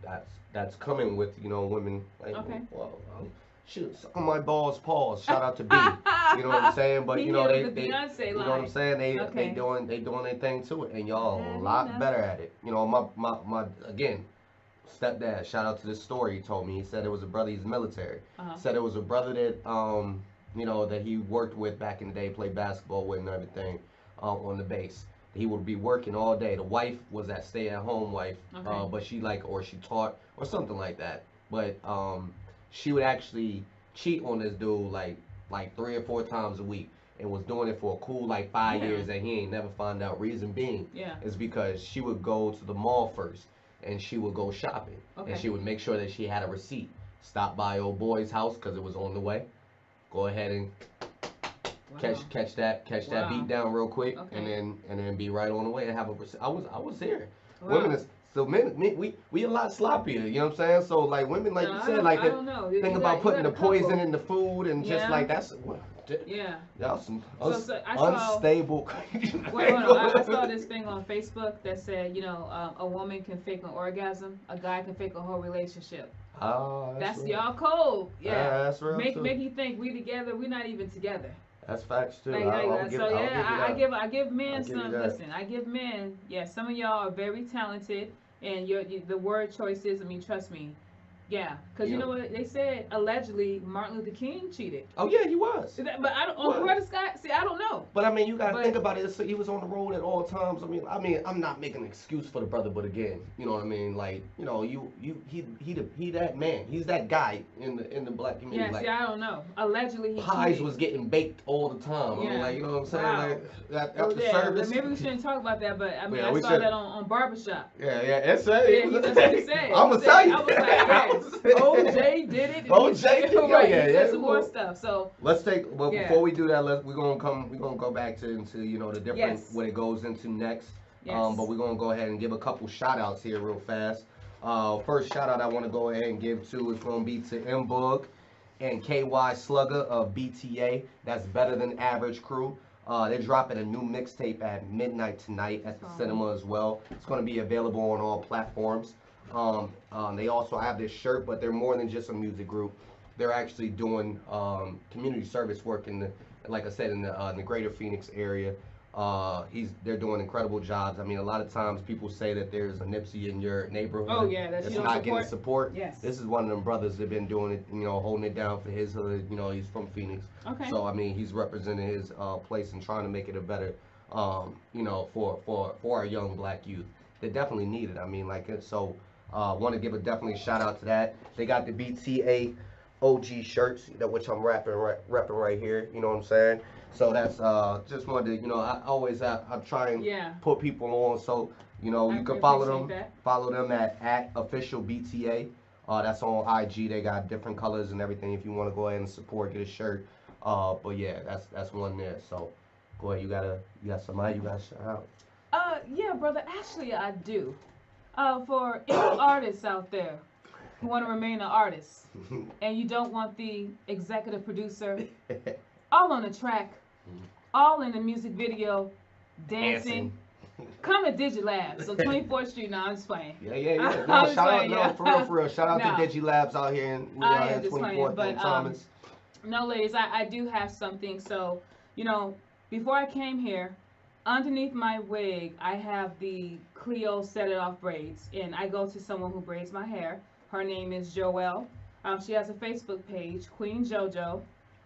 that's coming with, you know, women like, Okay. well, shoot, suck on my balls, pause. Shout out to B. You know what I'm saying? But you know, hit they the Beyonce you know line. what I'm saying? They Okay. they doing their thing to it, and y'all Had a lot enough. better at it. You know, my again, stepdad, shout out to this story he told me. He said it was a brother, he's military. Said it was a brother that you know, that he worked with back in the day, played basketball with and everything, on the base. He would be working all day. The wife was that stay-at-home wife, Okay. but she or she taught or something like that. But she would actually cheat on this dude like 3 or 4 times a week, and was doing it for a cool like 5 years, and he ain't never found out. Reason being Yeah. is because she would go to the mall first, and she would go shopping, Okay. and she would make sure that she had a receipt. Stop by old boy's house because it was on the way. Go ahead and Wow. catch that Wow. beat down real quick, Okay. and then be right on the way and have a receipt. I was here. Wow. Women is so men we a lot sloppier. You know what I'm saying? So like women, like No, you I said, don't- like I don't know. You think got- about you putting got the a couple. poison in the food, and just Yeah. like that's Yeah. y'all some So I saw- unstable. Wait, hold on. I saw this thing on Facebook that said, you know, a woman can fake an orgasm, a guy can fake a whole relationship. Oh, That's real. y'all code. Yeah. That's real Make too. you think we together. We're not even together. That's facts too. Like, I'll give so you yeah, I that. give men I'll give you some. that. Listen, I give men. Yeah, some of y'all are very talented, and the word choices. I mean, trust me. Yeah, because you Yeah. know what they said. Allegedly, Martin Luther King cheated. Oh yeah, he was. But I don't. On Brother Scott, see, I don't know. But I mean, you gotta But- think about it. So he was on the road at all times. I mean, I'm not making an excuse for the brother, but again, you know what I mean. Like, you know, he that man. He's that guy in the black community. Yeah, like, see, I don't know. Allegedly, he pies cheated. was getting baked all the time. I mean, Yeah. like, you know what I'm saying? Wow. Like, Oh, after yeah, service. maybe we shouldn't talk about that, but I mean, Yeah, I we saw should. that on Barbershop. Yeah, it's Yeah, that's what he said. I'm He gonna said- tell you. I was like, yes, OJ did it. and OJ did it. right, Yeah, he yeah, said some more cool. stuff. So Let's take. Well, Yeah. before we do that, we're gonna go back into you know the different Yes. what it goes into next. yes. But we're gonna go ahead and give a couple shout outs here real fast. First shout out I want to go ahead and give to is gonna be to M Bug and KY Slugger of BTA. That's Better Than Average crew. They're dropping a new mixtape at midnight tonight at the cinema as well. It's gonna be available on all platforms. They also have this shirt, but they're more than just a music group. they're actually doing community service work in the, like I said, in the greater Phoenix area. They're doing incredible jobs. I mean, a lot of times people say that there's a Nipsey in your neighborhood Oh yeah, that that's you don't not getting support. support. Yes. This is one of them brothers that been doing it, holding it down for his hood. He's from Phoenix. Okay. So I mean, he's representing his place and trying to make it a better, for our young black youth. They definitely need it. I mean, like, so want to give a definitely shout out to that. They got the BTA OG shirts, which I'm repping right here. You know what I'm saying? So that's just wanted to, I try and put people on. So you can follow them at official BTA. That's on IG. They got different colors and everything. If you want to go ahead and support, get a shirt. But yeah, that's one there. So go ahead. You got somebody you got to shout out. Yeah, brother. Actually, I do. For any artists out there who want to remain an artist and you don't want the executive producer all on the track, all in the music video, dancing. Come to Digilabs, so 24th Street. No, I'm just playing. Yeah. No, shout out, no, for real. Shout out to Digilabs out here in 24th and Thomas. No, ladies, I do have something. So, before I came here, underneath my wig, I have the Clio Set It Off braids, and I go to someone who braids my hair. Her name is Joelle. She has a Facebook page, Queen JoJo.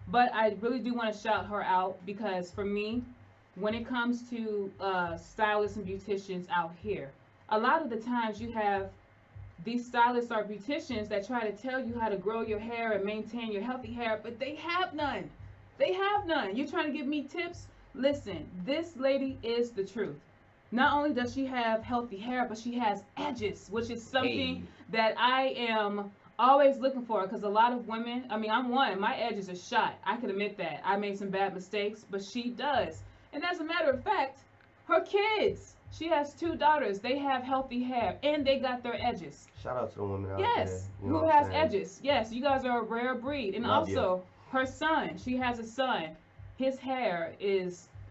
But I really do want to shout her out because for me, when it comes to stylists and beauticians out here, a lot of the times you have these stylists or beauticians that try to tell you how to grow your hair and maintain your healthy hair, but they have none. They have none. You're trying to give me tips? Listen, this lady is the truth. Not only does she have healthy hair, but she has edges, which is something that I am always looking for, because a lot of women, I mean, I'm one, my edges are shot. I can admit that. I made some bad mistakes, but she does. And as a matter of fact, her kids, she has 2 daughters. They have healthy hair, and they got their edges. Shout out to the women out there. Who has edges. Yes, you guys are a rare breed. And also, her son, she has a son. His hair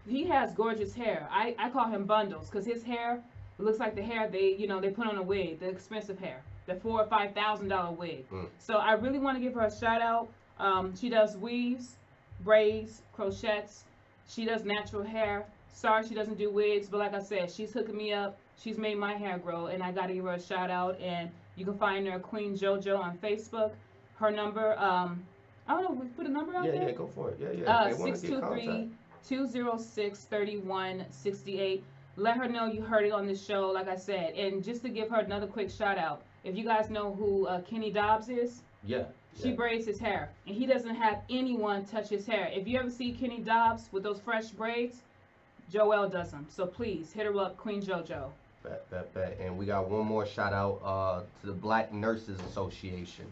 he has gorgeous hair. I call him bundles, because his hair looks like the hair they put on a wig, the expensive hair, the $4,000 or $5,000 wig. So I really want to give her a shout out. She does weaves, braids, crochets. She does natural hair. Sorry she doesn't do wigs, but like I said, she's hooking me up. She's made my hair grow, and I got to give her a shout out. And you can find her Queen JoJo on Facebook. Her number, I don't know, we put a number out there? Yeah, go for it. Yeah. 623-206-3168. Let her know you heard it on this show, like I said. And just to give her another quick shout out, if you guys know who Kenny Dobbs is, she braids his hair, and he doesn't have anyone touch his hair. If you ever see Kenny Dobbs with those fresh braids, Joelle does them. So please hit her up, Queen JoJo. Bet. And we got one more shout out to the Black Nurses Association.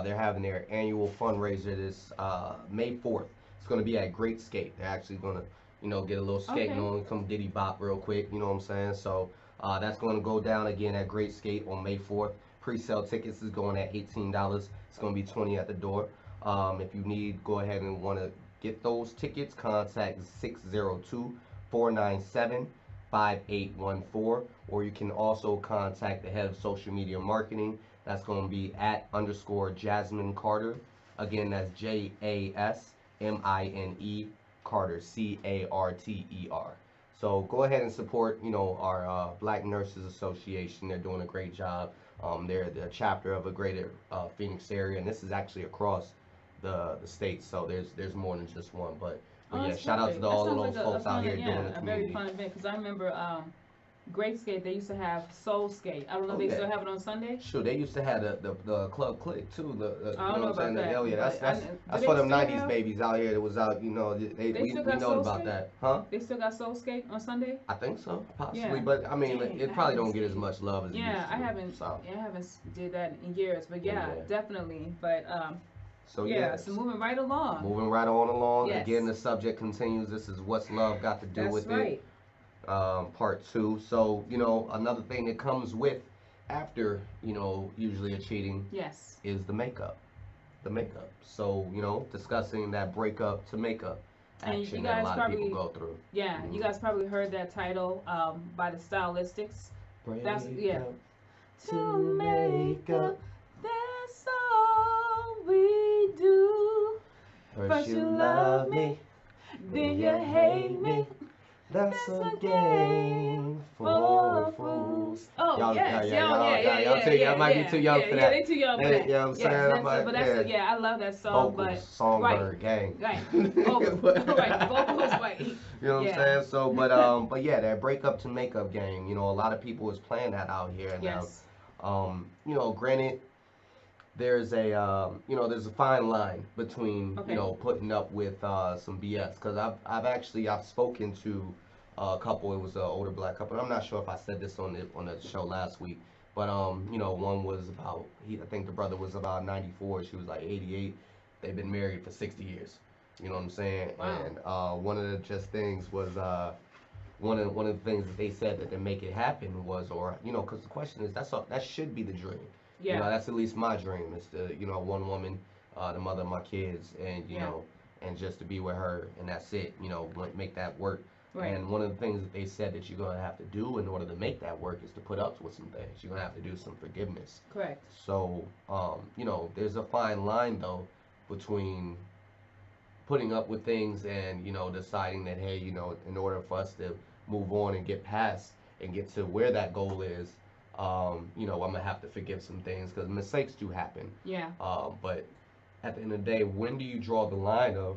They're having their annual fundraiser this May 4th. It's going to be at Great Skate. They're actually going to, get a little skating on, some diddy bop real quick. You know what I'm saying? So that's going to go down again at Great Skate on May 4th. Pre-sale tickets is going at $18. It's going to be $20 at the door. If you need, go ahead and want to get those tickets, contact 602-497-5814. Or you can also contact the head of social media marketing. That's going to be @_Jasmine Carter. Again, that's JASMINE Carter, CARTER. So go ahead and support, our Black Nurses Association. They're doing a great job. They're the chapter of a greater Phoenix area, and this is actually across the state. So there's more than just one. But yeah, shout out to all of those folks out here doing the community. A very fun event, because I remember Great Skate, they used to have Soul Skate. I don't know if they still have it on Sunday. Sure, they used to have the Club Click too. I don't know about that. Oh yeah, that's for them '90s babies out here that was out. We know about that, huh? They still got Soul Skate on Sunday. I think so, possibly. But I mean, it probably don't get as much love as it used to. I haven't did that in years, but definitely. But so moving right along. Moving right on along. Yes. Again, the subject continues. This is What's Love Got to Do with It. Part 2. So, another thing that comes with after, usually a cheating is the makeup. So, discussing that breakup to makeup action that a lot of people go through. Yeah, you guys probably heard that title by the Stylistics. That's to make up, that's all we do. First you love me, then you hate me. That's a game for fools. Oh yes, Y'all might be too young for that. they too young for that. You know what I'm saying? But that's I love that song. Vocals, But songbird, gang. right, right, vocals, right. You know what I'm saying? So, but yeah, that breakup to makeup game. You know, a lot of people is playing that out here now. Yes. You know, granted, there's a fine line between putting up with some BS, because I've spoken to a couple. It was an older black couple. I'm not sure if I said this on the show last week, but one was about I think the brother was about 94, she was like 88. They've been married for 60 years. You know what I'm saying? Wow. And one of the just things was one of the things that they said that to make it happen was, or because the question is, that should be the dream. Yeah. That's at least my dream, is to one woman, the mother of my kids, and and just to be with her, and that's it. Make that work. Right. And one of the things that they said that you're gonna have to do in order to make that work is to put up with some things. You're gonna have to do some forgiveness. Correct. So there's a fine line though between putting up with things and deciding that, hey, in order for us to move on and get past and get to where that goal is, I'm gonna have to forgive some things, because mistakes do happen. Yeah. But at the end of the day, when do you draw the line of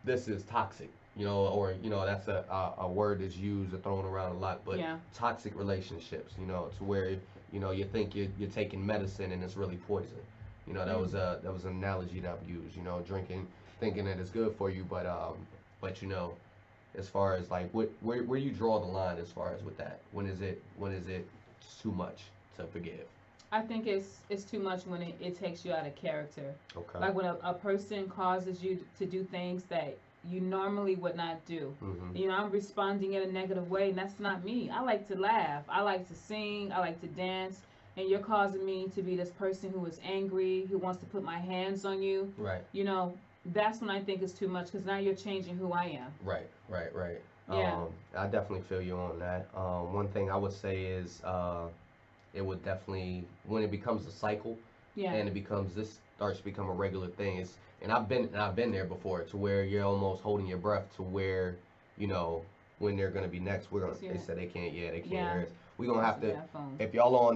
this is toxic? Or that's a word that's used or thrown around a lot, but toxic relationships. To where you think you're taking medicine and it's really poison. That was an analogy that I've used. Drinking, thinking that it's good for you, but as far as like where you draw the line as far as with that, when is it too much to forgive? I think it's too much when it takes you out of character. Okay. Like when a person causes you to do things that you normally would not do. Mm-hmm. I'm responding in a negative way, and that's not me. I like to laugh. I like to sing. I like to dance. And you're causing me to be this person who is angry, who wants to put my hands on you. Right. That's when I think it's too much, because now you're changing who I am. Right. Yeah. I definitely feel you on that. One thing I would say is it would definitely, when it becomes a cycle, and this starts to become a regular thing. And I've been there before, to where you're almost holding your breath, to where when they're gonna be next. They said they can't hear us. We're gonna have to, if y'all on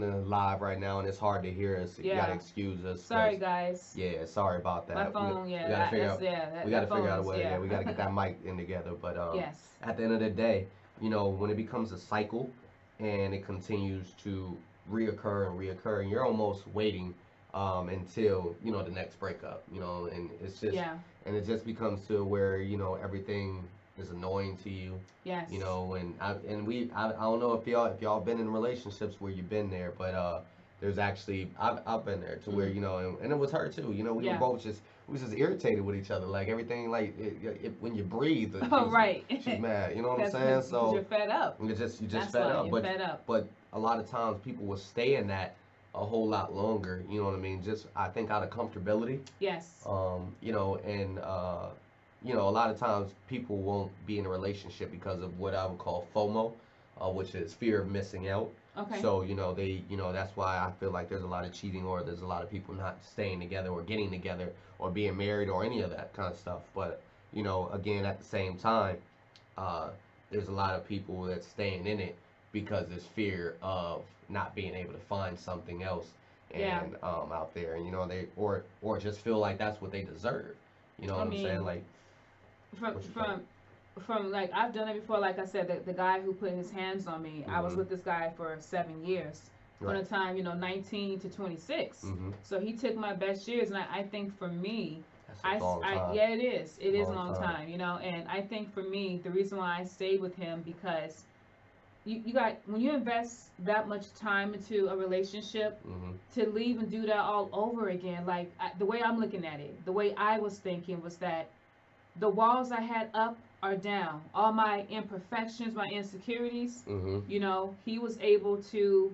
the live right now and it's hard to hear us, you gotta excuse us. Sorry guys. Yeah, sorry about that. My phone, we gotta figure out a way. Yeah, we gotta get that mic in together. But yes. At the end of the day, when it becomes a cycle and it continues to reoccur, and you're almost waiting until the next breakup, and it's just and it just becomes to where everything is annoying to you. Yes. And I don't know if y'all been in relationships where you've been there, but there's actually I've been there to where and it was her too. We were both just irritated with each other, like everything, like when you breathe. Right. She's mad. You know what I'm saying? So you're fed up. You just That's fed why up. You're fed up. But a lot of times people will stay in that a whole lot longer. You know what I mean? Just I think out of comfortability. Yes. A lot of times people won't be in a relationship because of what I would call FOMO, which is fear of missing out. Okay. So that's why I feel like there's a lot of cheating, or there's a lot of people not staying together or getting together or being married or any of that kind of stuff. But again, at the same time, there's a lot of people that's staying in it because there's fear of not being able to find something else and out there, and they or just feel like that's what they deserve. You know what I'm saying? Like from like, I've done it before. Like I said, the guy who put his hands on me, I was with this guy for 7 years. From the time 19 to 26. So he took my best years, and I think for me, that's a long time. it is a long time, and I think for me, the reason why I stayed with him, because when you invest that much time into a relationship, to leave and do that all over again, like the way I'm looking at it, the way I was thinking was that the walls I had up are down. All my imperfections, my insecurities, he was able to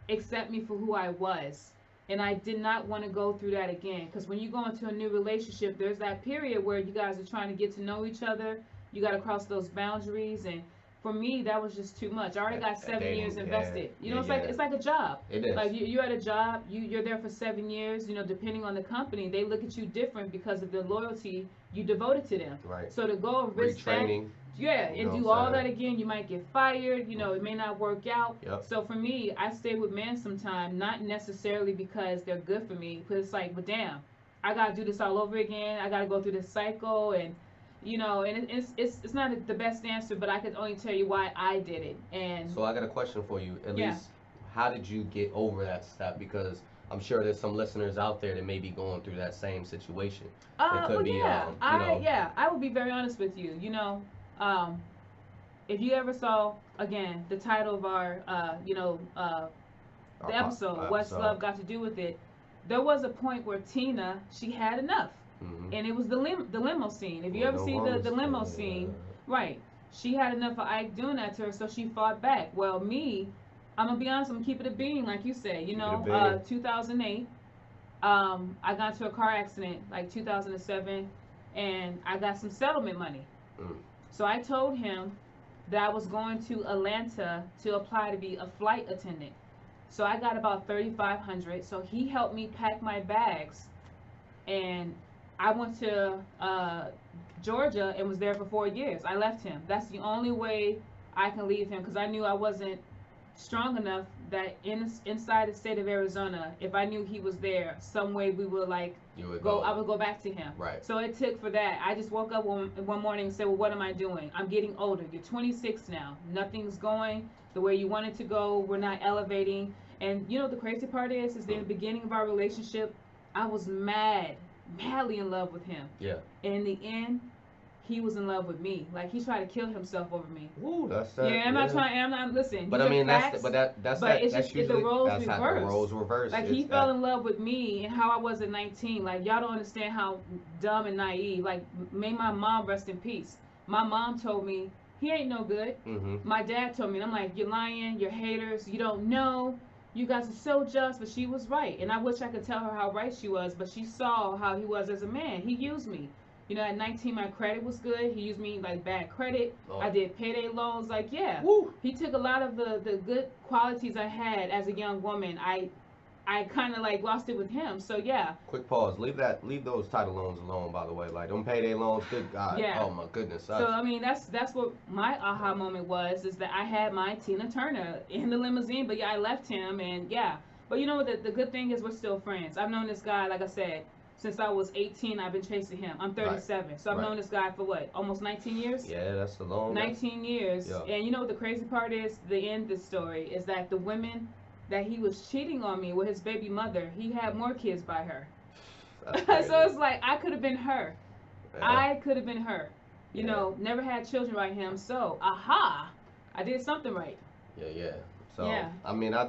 accept me for who I was. And I did not want to go through that again. Because when you go into a new relationship, there's that period where you guys are trying to get to know each other. You got to cross those boundaries. And for me, that was just too much. I already got At 7 years dating, invested. You yeah, know, yeah. it's like a job. It is. Like you're at a job, you're there for 7 years. You know, depending on the company, they look at you different because of the loyalty you devoted to them. Right. So to go and risk that, Retraining. yeah, You and know do what I'm all that saying? again, you might get fired. You know, it may not work out. Yep. So for me, I stay with men sometimes, not necessarily because they're good for me, because it's like, but damn, I gotta do this all over again. I gotta go through this cycle, and you know, and it's not the best answer, but I could only tell you why I did it. And So I got a question for you. At yeah, least, how did you get over that step? Because I'm sure there's some listeners out there that may be going through that same situation. It could well, be, yeah, you know, I will be very honest with you. You know, um, if you ever saw again the title of our, our the episode, what's episode. love got to do with it? There was a point where Tina, she had enough, Mm-hmm. and it was the limo scene. If you Well, ever no see wrong the with limo that. scene, right? She had enough of Ike doing that to her, so she fought back. Well, me, I'm gonna be honest. I'm gonna keep it a bean, like you say. You Keep it a know, bean. 2008. I got into a car accident like 2007, and I got some settlement money. Mm. So I told him that I was going to Atlanta to apply to be a flight attendant. So I got about 3,500. So he helped me pack my bags, and I went to Georgia and was there for 4 years. I left him. That's the only way I can leave him because I knew I wasn't strong enough that inside the state of Arizona, if I knew he was there, some way we would like You would go. go. I would go back to him. Right. So it took for that. I just woke up one morning and said, "Well, what am I doing? I'm getting older. You're 26 now. Nothing's going the way you want it to go. We're not elevating." And you know the crazy part is in the beginning of our relationship, I was madly in love with him. Yeah. And in the end, he was in love with me. Like he tried to kill himself over me. Woo, that's that. Yeah, I'm not trying. I'm not. Listen. But these I mean, are facts, that's but that. it's That's just the usually roles that's how the reversed. roles reverse. Like It's he that. fell in love with me and how I was at 19. Like y'all don't understand how dumb and naive. Like may my mom rest in peace. My mom told me he ain't no good. Mm-hmm. My dad told me, and I'm like, you're lying. You're haters. You don't know. You guys are so just. But she was right, and I wish I could tell her how right she was. But she saw how he was as a man. He used me. You know, at 19, my credit was good. He used me like bad credit. Oh. I did payday loans. Like, yeah. Woo. He took a lot of the good qualities I had as a young woman. I kind of like lost it with him. So yeah. Quick pause. Leave those title loans alone. By the way, like don't payday loans. Good God. Yeah. Oh my goodness. So I mean that's what my aha moment was, is that I had my Tina Turner in the limousine, but yeah, I left him, and yeah. But you know the good thing is we're still friends. I've known this guy, like I said, since I was 18. I've been chasing him. I'm 37, so I've known this guy for what, almost 19 years. Yeah, that's a long. 19 years. Yeah. And you know what the crazy part is? The end of the story is that the women that he was cheating on me with his baby mother, he had more kids by her. So it's like I could have been her. Yeah. I could have been her. You know, never had children by him. So, aha, I did something right. Yeah. So Yeah. I mean, I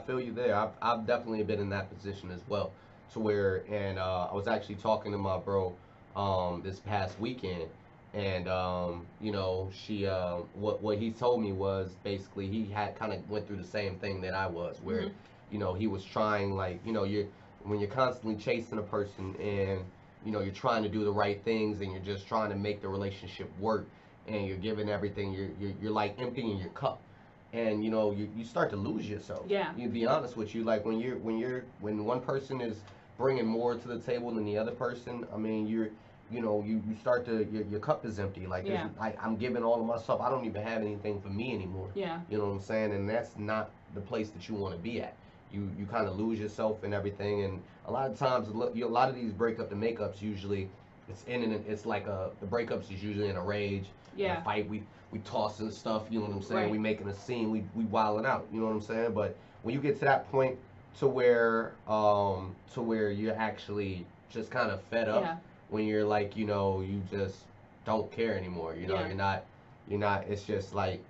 feel you there. I've definitely been in that position as well, to where, and I was actually talking to my bro this past weekend, and you know, she what he told me was basically he had kind of went through the same thing that I was, where you know, he was trying, like, you know, when you're constantly chasing a person, and you know, you're trying to do the right things, and you're just trying to make the relationship work, and you're giving everything, you're like emptying your cup, and you know, you start to lose yourself. Yeah. You be honest with you, like when one person is bringing more to the table than the other person, I mean, you start to, your cup is empty. Like, Yeah. I'm giving all of myself. I don't even have anything for me anymore. Yeah. You know what I'm saying? And that's not the place that you want to be at. You kind of lose yourself and everything. And a lot of times, a lot of these breakup to makeups, usually it's like the breakups is usually in a rage. Yeah. In a fight, we tossing stuff. You know what I'm saying? Right. We making a scene. We wilding out. You know what I'm saying? But when you get to that point to where you're actually just kind of fed up, Yeah. when you're like, you know, you just don't care anymore. You know, Yeah. you're not. It's just like,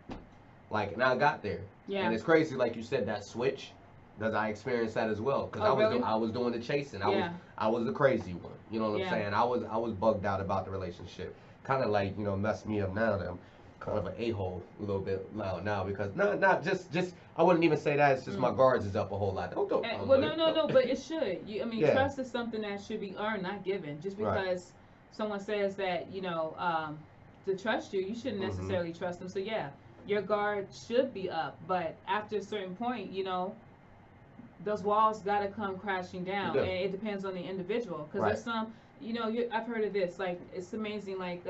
and I got there. Yeah. And it's crazy, like you said, that switch. Because I experienced that as well. Because Oh, really? I was doing the chasing. Yeah. I was the crazy one. You know what Yeah. I'm saying? I was bugged out about the relationship. Kind of like, you know, messed me up now that I'm kind of an a-hole a little bit now, because not just I wouldn't even say that. It's just my guards is up a whole lot. Don't. Well, no, but it should. I mean, Yeah. trust is something that should be earned, not given. Just because someone says that, you know, to trust you, you shouldn't necessarily trust them. So yeah, your guard should be up. But after a certain point, those walls got to come crashing You down, do. and it depends on the individual, because Right. there's some, I've heard of this, like, it's amazing, like,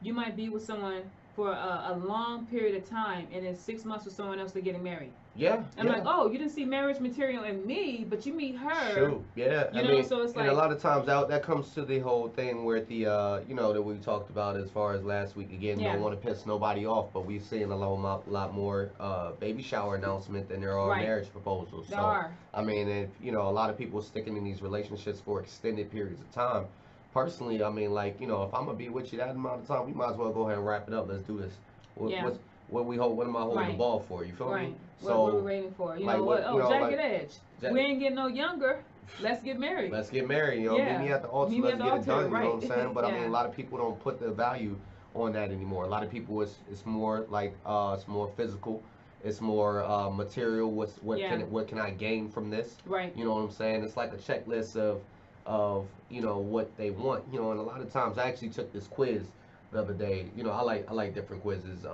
you might be with someone for a long period of time, and in 6 months with someone else they're getting married. Yeah, I'm like, yeah. oh, you didn't see marriage material in me, but you meet her. Shoot, yeah. I mean, So it's and a like, lot of times that comes to the whole thing where that we talked about as far as last week. Again, yeah, don't want to piss nobody off, but we've seen a lot more baby shower announcement than there are right, marriage proposals. there So, are, I mean, if a lot of people sticking in these relationships for extended periods of time. Personally, I mean, like, if I'm gonna be with you that amount of time, we might as well go ahead and wrap it up. Let's do this. What, yeah, what's what am I holding the right, ball for? You feel me? right. What we're So, waiting for? like, What? what Oh, like. jagged edge. That, We ain't getting no younger. Let's get married. Let's get married, meet Yeah, me at the altar, meet me let's at the get it altar. done, you know Right. what I'm saying? But I mean, Yeah, a lot of people don't put the value on that anymore. A lot of people, it's more like, it's more physical, it's more material. yeah, What can I gain from this? right. You know what I'm saying? It's like a checklist of what they want. And a lot of times I actually took this quiz the other day. I like different quizzes.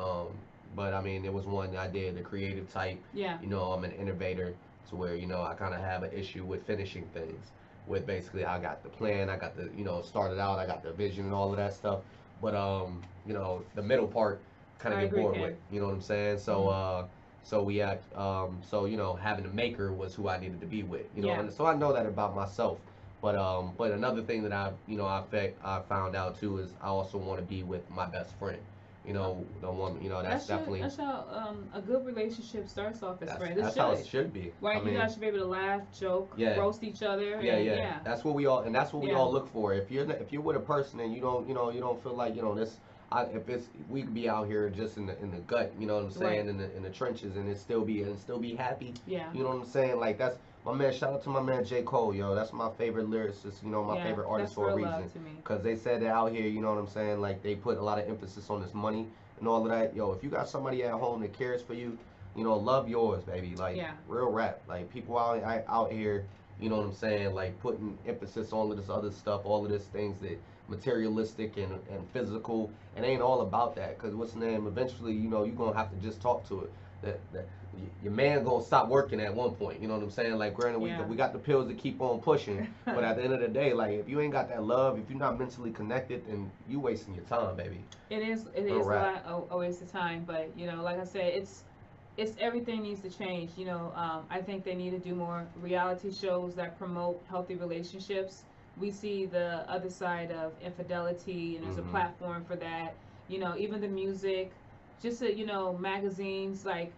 But I mean, there was one I did, the creative type. Yeah, I'm an innovator, to where I kind of have an issue with finishing things. With basically, I got the plan, I got the started out, I got the vision and all of that stuff. But the middle part kind of I get agree, bored Ken. with. You know what I'm saying? So Hmm. having a maker was who I needed to be with. Yeah, And so I know that about myself. But another thing that I found out too is I also want to be with my best friend. The one, that's definitely that's how a good relationship starts off as friends. It that's how should. it should be. I Right, you mean, guys should be able to laugh, joke, yeah, roast each other, yeah, and yeah. yeah, That's what we yeah, all look for. If you're with a person and you don't feel like this. If it's we could be out here just in the gut, you know what I'm right, saying, in the trenches, and it still be happy. yeah, You know what I'm saying? Like that's my man. Shout out to my man J Cole, yo. That's my favorite lyricist. My yeah. favorite artist That's for a real reason. love to me. Cause they said that out here, you know what I'm saying? Like they put a lot of emphasis on this money and all of that. Yo, if you got somebody at home that cares for you, love yours, baby. Like Yeah, real rap. Like people out here, you know what I'm saying? Like putting emphasis on all of this other stuff, all of these things that materialistic and physical. It ain't all about that. Cause what's the name? Eventually, you're gonna have to just talk to it. That your man gonna stop working at one point. You know what I'm saying? Like, granted, yeah. we got the pills to keep on pushing, but at the end of the day, like, if you ain't got that love, if you're not mentally connected, then you wasting your time, baby. It is Real a rap. lot a waste of time, but like I said, it's everything needs to change. I think they need to do more reality shows that promote healthy relationships. We see the other side of infidelity, and there's a Hmm. platform for that. Even the music, just magazines, like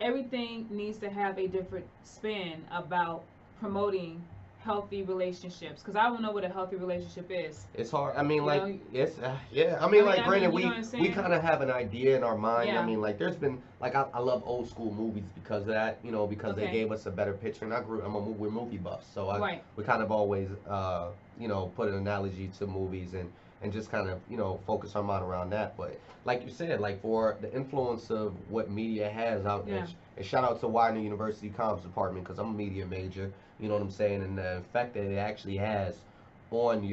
everything needs to have a different spin about promoting healthy relationships. Because I don't know what a healthy relationship is. It's hard. I mean, You like, know, it's yeah. I mean, like, I mean, granted, you know we what I'm we saying? kind of have an idea in our mind. I Yeah. mean, like, there's been like I love old school movies because of that. Because they Okay. gave us a better picture. And we're movie buffs, so Right. we kind of always put an analogy to movies and just kind of focus our mind around that. But like you said, like for the influence of what media has out there, Yeah. and shout out to Widener University Comms Department because I'm a media major. You know what I'm saying, and the effect that it actually has on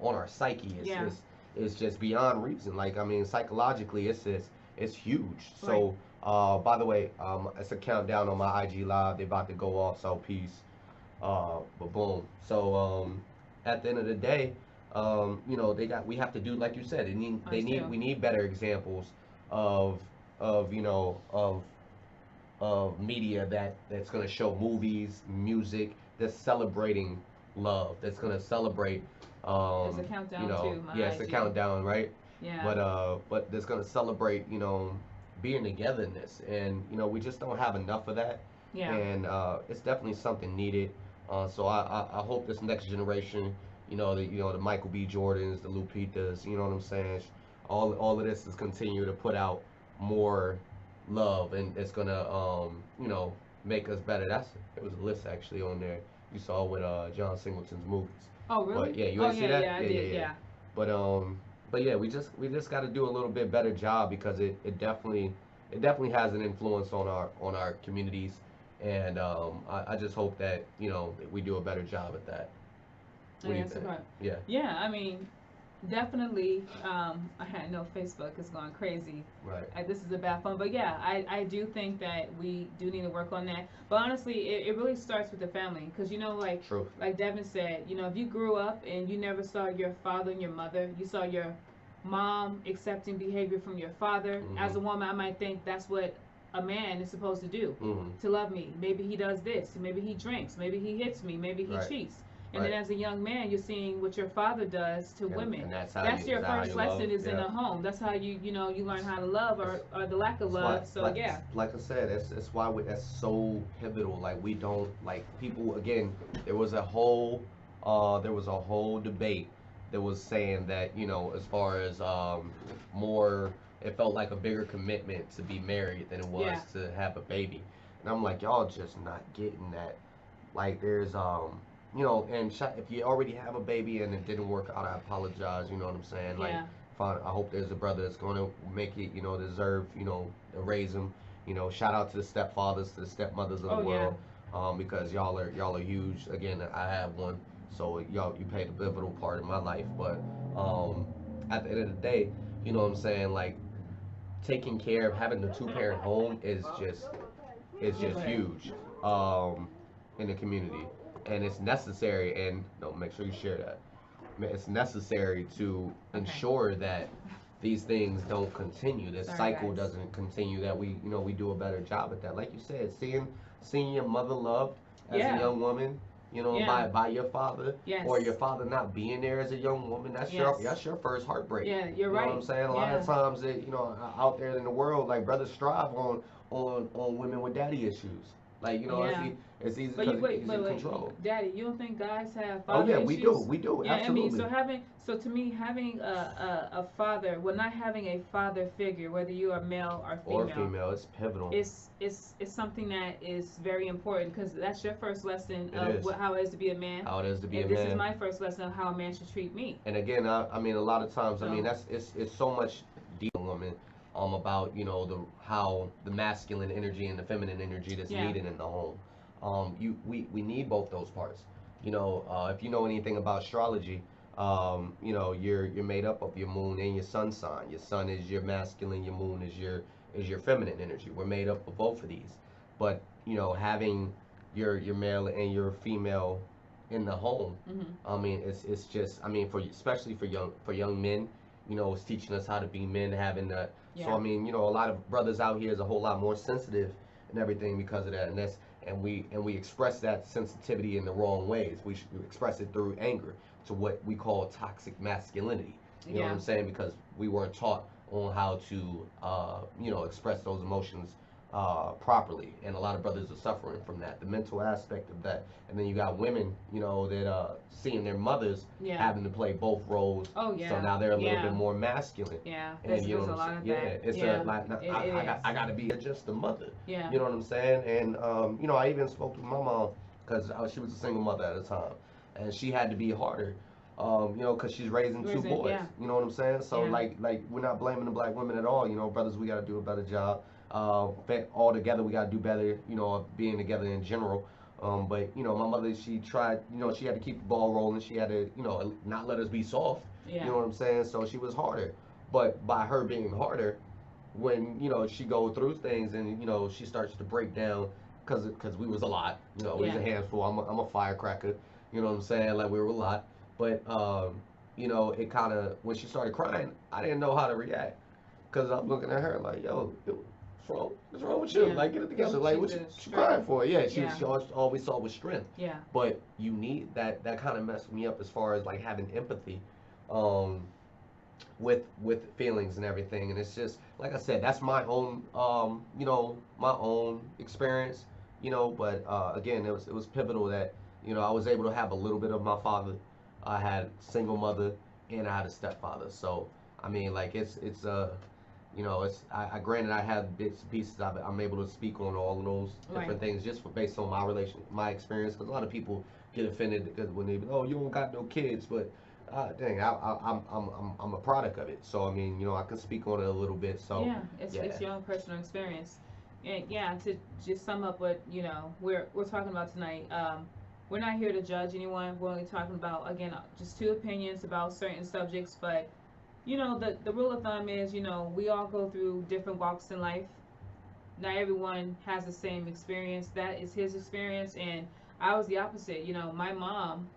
our psyche Yeah. is just beyond reason. Like I mean, psychologically, it's huge. Right. So by the way, it's a countdown on my IG live. They about to go off. So peace. But boom. So at the end of the day, we have to do like you said. Us too. We need better examples of of you know of media that's gonna show movies, music that's celebrating love. That's gonna celebrate There's a countdown too, my yeah, it's a IG. countdown, right? Yeah. But that's gonna celebrate being togetherness, and we just don't have enough of that, Yeah. and it's definitely something needed. So I hope this next generation, the Michael B. Jordans, the Lupitas, you know what I'm saying? All of this is continue to put out more love, and it's gonna make us better. It was a list actually on there you saw with John Singleton's movies. Oh, really? But yeah, you Oh, ain't see yeah, that? yeah, I did. Yeah. But but yeah, we just got to do a little bit better job because it definitely has an influence on our communities, and I just hope that that we do a better job at that. I What do you guess think? about. Yeah. Yeah, I mean, definitely. I know Facebook is going crazy. Right. This is a bad phone, but yeah, I do think that we do need to work on that. But honestly, it really starts with the family, because True. like Devin said, if you grew up and you never saw your father and your mother, you saw your mom accepting behavior from your father. As Mm-hmm. a woman, I might think that's what a man is supposed to do, Mm-hmm. to love me. Maybe he does this. Maybe he drinks. Maybe he hits me. Maybe he Right. cheats. And then Right. as a young man, you're seeing what your father does to women. And that's how That's you your is that how first you love? lesson, is in Yeah. the home. That's how you learn how to love, or the lack of That's why, love. So yeah. like I said, that's why that's so pivotal. Like we don't like people again. There was a whole, debate that was saying that as far as more, it felt like a bigger commitment to be married than it was Yeah. to have a baby. And I'm like, y'all just not getting that. Like there's and if you already have a baby and it didn't work out, I apologize. You know what I'm saying? Like, Yeah. fine. I hope there's a brother that's going to make it. Deserve. To raise him. Shout out to the stepfathers, to the stepmothers of the Oh yeah. world, because y'all are huge. Again, I have one, so y'all you played a pivotal part in my life. But at the end of the day, you know what I'm saying? Like taking care of having the two-parent home is just Right. huge in the community, and it's necessary. And no, make sure you share that. It's necessary to Okay. ensure that these things don't continue. This Sorry, cycle guys. doesn't continue. That we do a better job at that. Like you said, seeing your mother loved as a Yeah. young woman, Yeah. by your father, or Yes. your father not being there as a young woman. That's your Yes. that's your first heartbreak. Yeah. You're You know what I'm right. saying? A lot Yeah. of times that out there in the world, like brothers strive on women with daddy issues. Like Yeah. it's easy But you because it's wait, easy but to wait, control. Daddy, you don't think guys have Oh father yeah, issues? we do, Yeah, I mean, absolutely. so to me, having a father, well, not having a father figure, whether you are male or Or female, female, it's pivotal. is something that is very important, because that's your first lesson It of is how it is to be a man, how it is to be a and this is man. my first lesson of how a man should treat me. And again, I mean, a lot of times, I mean, So that's it's so much deep in a woman, about how the masculine energy and the feminine energy that's yeah, needed in the home. We need both those parts. If you know anything about astrology, you're made up of your moon and your sun sign. Your sun is your masculine, your moon is your feminine energy. We're made up of both of these. But having your male and your female in the home, hmm, I mean, it's just, I mean, especially for young men, it's teaching us how to be men, having that. So yeah, I mean, a lot of brothers out here is a whole lot more sensitive and everything because of that, and we express that sensitivity in the wrong ways. We express it through anger, to what we call toxic masculinity. You know what yeah, I'm saying? Because we weren't taught on how to, express those emotions properly, and a lot of brothers are suffering from that, the mental aspect of that. And then you got women, that seeing their mothers yeah. having to play both roles, Oh so yeah, now they're a little bit yeah, more masculine. yeah. And you know There's what a I'm lot saying? of Yeah, that. it's a Yeah, like now, it is. I gotta be just a mother. Yeah. You know what I'm saying? And I even spoke to my mom because she was a single mother at the time, and she had to be harder. Because she's raising two Raising, boys. yeah, You know what I'm saying? So yeah, like we're not blaming the black women at all. Brothers, we gotta do a better job. All together, we gotta do better. Being together in general. But my mother, she tried. She had to keep the ball rolling. She had to, not let us be soft. You yeah, know what I'm saying? So she was harder. But by her being harder, when she go through things and she starts to break down, because we was a lot. We was yeah. a handful. I'm a firecracker. You know what I'm saying? Like we were a lot. But it kind of, when she started crying, I didn't know how to react, because I'm looking at her like, yo, what's wrong with you? Yeah, Like, get it because together. Like, she's what you, a what you crying strength. for? Yeah, Yeah, she always saw was strength. yeah, But you need that. That kind of messed me up as far as like having empathy, um, with feelings and everything. And it's just like I said, that's my own my own experience. But again, it was pivotal that I was able to have a little bit of my father. I had single mother, and I had a stepfather. So I mean, like it's I granted I have bits and pieces. I'm able to speak on all of those right. different things just based on my experience. Because a lot of people get offended because when they, oh, you don't got no kids, but dang, I'm a product of it. So I mean, I can speak on it a little bit. So Yeah, yeah. it's your own personal experience. And yeah, to just sum up what we're talking about tonight. we're not here to judge anyone. We're only talking about, again, just two opinions about certain subjects. But the rule of thumb is, we all go through different walks in life. Not everyone has the same experience. That is his experience, and I was the opposite. My mom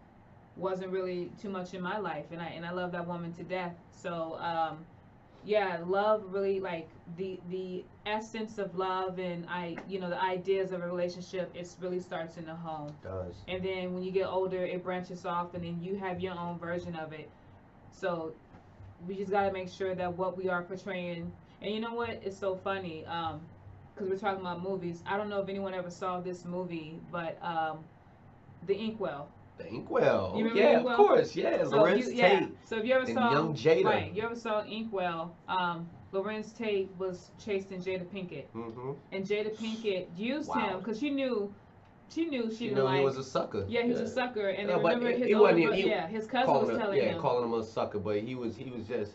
wasn't really too much in my life, and I love that woman to death. So yeah, love really, like, the essence of love, and the ideas of a relationship, it really starts in the home. It does. And then when you get older, it branches off, and then you have your own version of it. So we just got to make sure that what we are portraying, and you know what, it's so funny, because we're talking about movies. I don't know if anyone ever saw this movie, but The Inkwell. The Inkwell. You remember Yeah, Inkwell? of course. Yeah, Lorenz Tate. So if you ever and saw young Jada. Right, you ever saw Inkwell, Lorenz Tate was chasing Jada Pinkett. Mm-hmm. And Jada Pinkett used him because she knew she didn't like. He was a sucker. Yeah, he was a sucker, and No, remember but his he older wasn't- brother, he- his cousin was telling him. calling him a sucker, but he was just,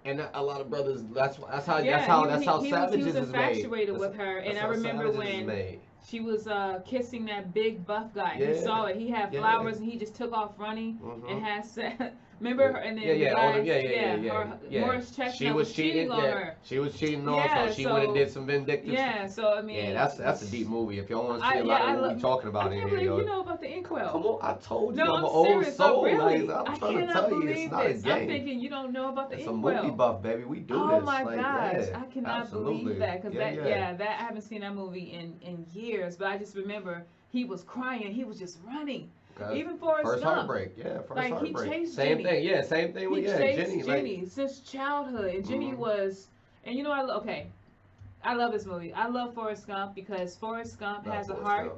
and a lot of brothers. That's how Yeah, that's how he Savages was is made. infatuated with her, and I remember when she was kissing that big buff guy. He Yeah. saw it. He had Yeah. flowers, and he just took off running Mhm. and had sex. Remember her? And then Morris Chestnut was cheating on her. She was cheating on, Yeah, so she went and did some vindictive. Yeah, so I mean. Yeah, that's a deep movie. If y'all want to see a lot of what we talking about I in can't here, believe you know about the Inkwell. Come on, I told you, No, I'm an I'm old serious. soul. Oh, really? Like, I'm I trying to cannot tell you, believe it's not this. a game. I'm thinking you don't know about the It's Inkwell. a movie buff, baby. We do Oh this. my like, gosh, yeah, I cannot absolutely. believe that, because Yeah. that I haven't seen that movie in years, but I just remember he was crying, he was just running. Even Forrest First Gump. heartbreak, yeah, first Like, he heartbreak. chased Same Jenny. thing, yeah, same thing with He chased Jenny. Jenny since childhood, and Jenny Mhm. was, and I love this movie. I love Forrest Gump because Forrest Gump has a heart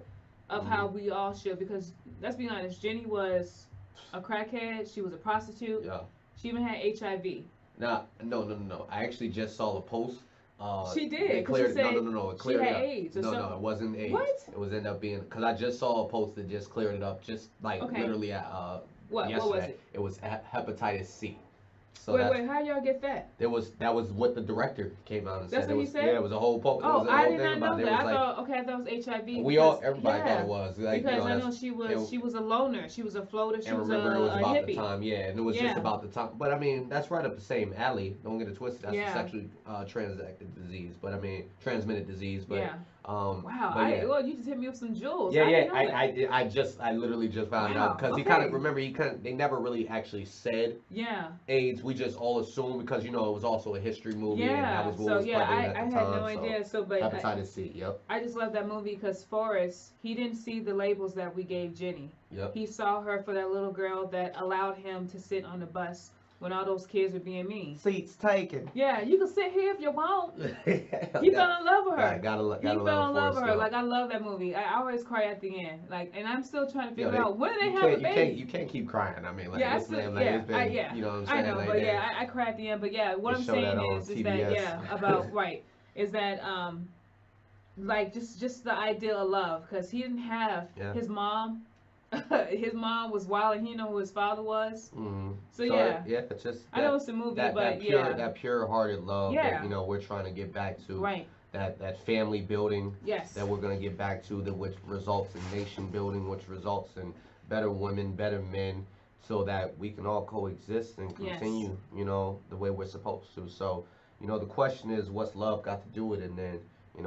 of how we all should. Because let's be honest, Jenny was a crackhead. She was a prostitute. Yeah. She even had HIV. No. I actually just saw a post. She did. It cleared, she said no. It cleared she it had up. AIDS or No, something. it wasn't AIDS. What? It was ended up being because I just saw a post that just cleared it up. Just like literally What yesterday. was it? It was hepatitis C. So Wait, how y'all get that? that was what the director came out and That's said. what It he was, said? Yeah, it was a whole post. Oh, I did not thing know about it. It that. was I like, thought that was HIV. everybody thought it was. Like, because I know that's- she was a loner. She was a floater. She and was remember, a it was about hippie. the time, and it was just about the time. But I mean, that's right up the same alley. Don't get it twisted. That's a sexually transmitted disease. But I mean, transmitted disease. But wow. But Well, you just hit me with some jewels. I literally just found it out because they never really actually said Yeah. AIDS. We just all assumed because it was also a history movie and that was what was I prevalent at had the time. no idea. So, but hepatitis C. Yep. I just love that movie because Forrest, he didn't see the labels that we gave Jenny. Yep. He saw her for that little girl that allowed him to sit on the bus when all those kids were being mean. Seats taken. Yeah, you can sit here if you want. He fell in love with her. He fell in love with her. Like, I love that movie. I always cry at the end. Like, and I'm still trying to figure out when do they have a baby. You can't keep crying. I mean, like, it's been, you know what I'm saying? I know, like, but I cry at the end. But yeah, what I'm saying is that about is that like just the idea of love, because he didn't have his mom. His mom was wild, and he didn't know who his father was. Mm-hmm. So it's just I know it's a movie, but that pure-hearted love that we're trying to get back to. Right. That family building. Yes. That we're gonna get back to, which results in nation building, which results in better women, better men, so that we can all coexist and continue, the way we're supposed to. So, the question is, what's love got to do with it? And then,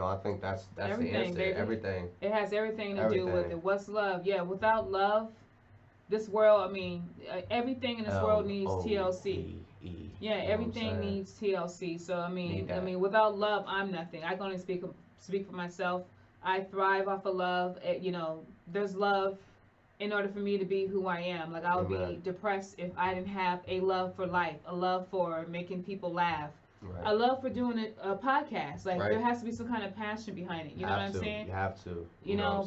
I think that's everything, the answer. Baby. Everything. It has everything to do with it. What's love? Yeah, without love, this world, I mean, everything in this world needs TLC. Yeah, everything needs TLC. So I mean, without love, I'm nothing. I can only speak for myself. I thrive off of love. There's love in order for me to be who I am. Like, I would be depressed if I didn't have a love for life, a love for making people laugh. Right. I love for doing a podcast. Like, there has to be some kind of passion behind it. You know what I'm saying? You have to.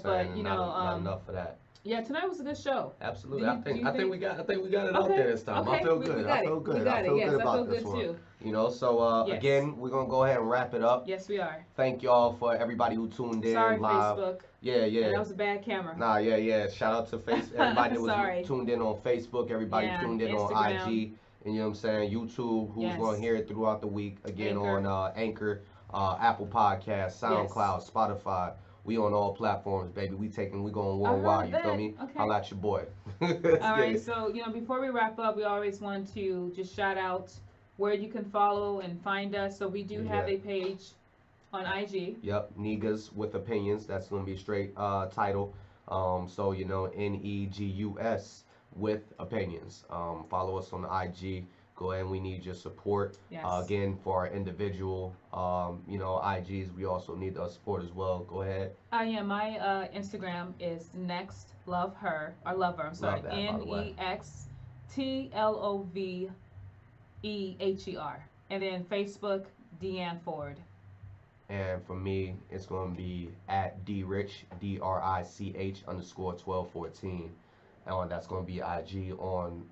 But not enough for that. Yeah, tonight was a good show. Absolutely. I think we got it out there this time. Okay. I feel good. I feel good. I feel good about this one. Too. So again, we're gonna go ahead and wrap it up. Yes, we are. Thank y'all for everybody who tuned in live. Facebook. Yeah. That was a bad camera. Nah, yeah. Shout out to everybody that was tuned in on Facebook, everybody tuned in Instagram. on IG. And you know what I'm saying? YouTube, who's going to hear it throughout the week. Again, on Anchor, Apple Podcasts, SoundCloud, Spotify, We on all platforms, baby. We going I worldwide. heard You feel that. me? Okay. Holla at your boy. Let's All get right. it. So, before we wrap up, we always want to just shout out where you can follow and find us. So, we do have Yeah. a page on IG. Yep, Negus with opinions. That's gonna be a straight title. So Negus with opinions. Follow us on the IG. Go ahead, and we need your support. Yes. Again, for our individual, IGs, we also need the support as well. Go ahead. Yeah, my Instagram is next love her or lover. I'm sorry, Love that, by the way. NEXTLOVEHER, and then Facebook Deann Ford. And for me, it's gonna be at drich DRICH_1214. And that's gonna be IG on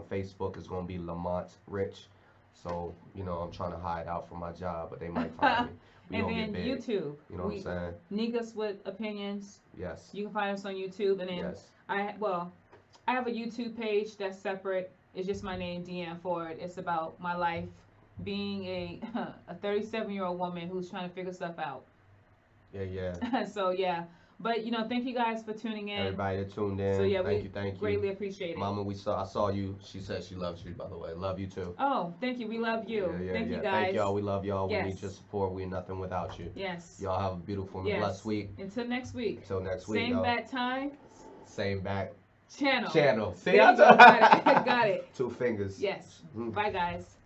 Facebook. It's gonna be Lamont Rich. So I'm trying to hide out from my job, but they might find me. We And gonna then get big. YouTube. You know what I'm saying? Negus with opinions. Yes. You can find us on YouTube, and then Yes. I have a YouTube page that's separate. It's just my name, Deann Ford. It's about my life being a 37-year-old woman who's trying to figure stuff out. Yeah. So yeah, but thank you guys for tuning in. Everybody that tuned in. So yeah, thank we you. greatly appreciate it. Mama, I saw you. She said she loves you, by the way. Love you too. Oh, thank you. We love you. Yeah, Thank you guys. Thank y'all. We love y'all. Yes. We need your support. We're nothing without you. Yes. Y'all have a beautiful and Yes. blessed week. Until next week. Until next week, Same y'all. bat time. Same back Channel. channel. See, There I you go. Got it. Got it. 2 fingers. Yes. Bye, guys.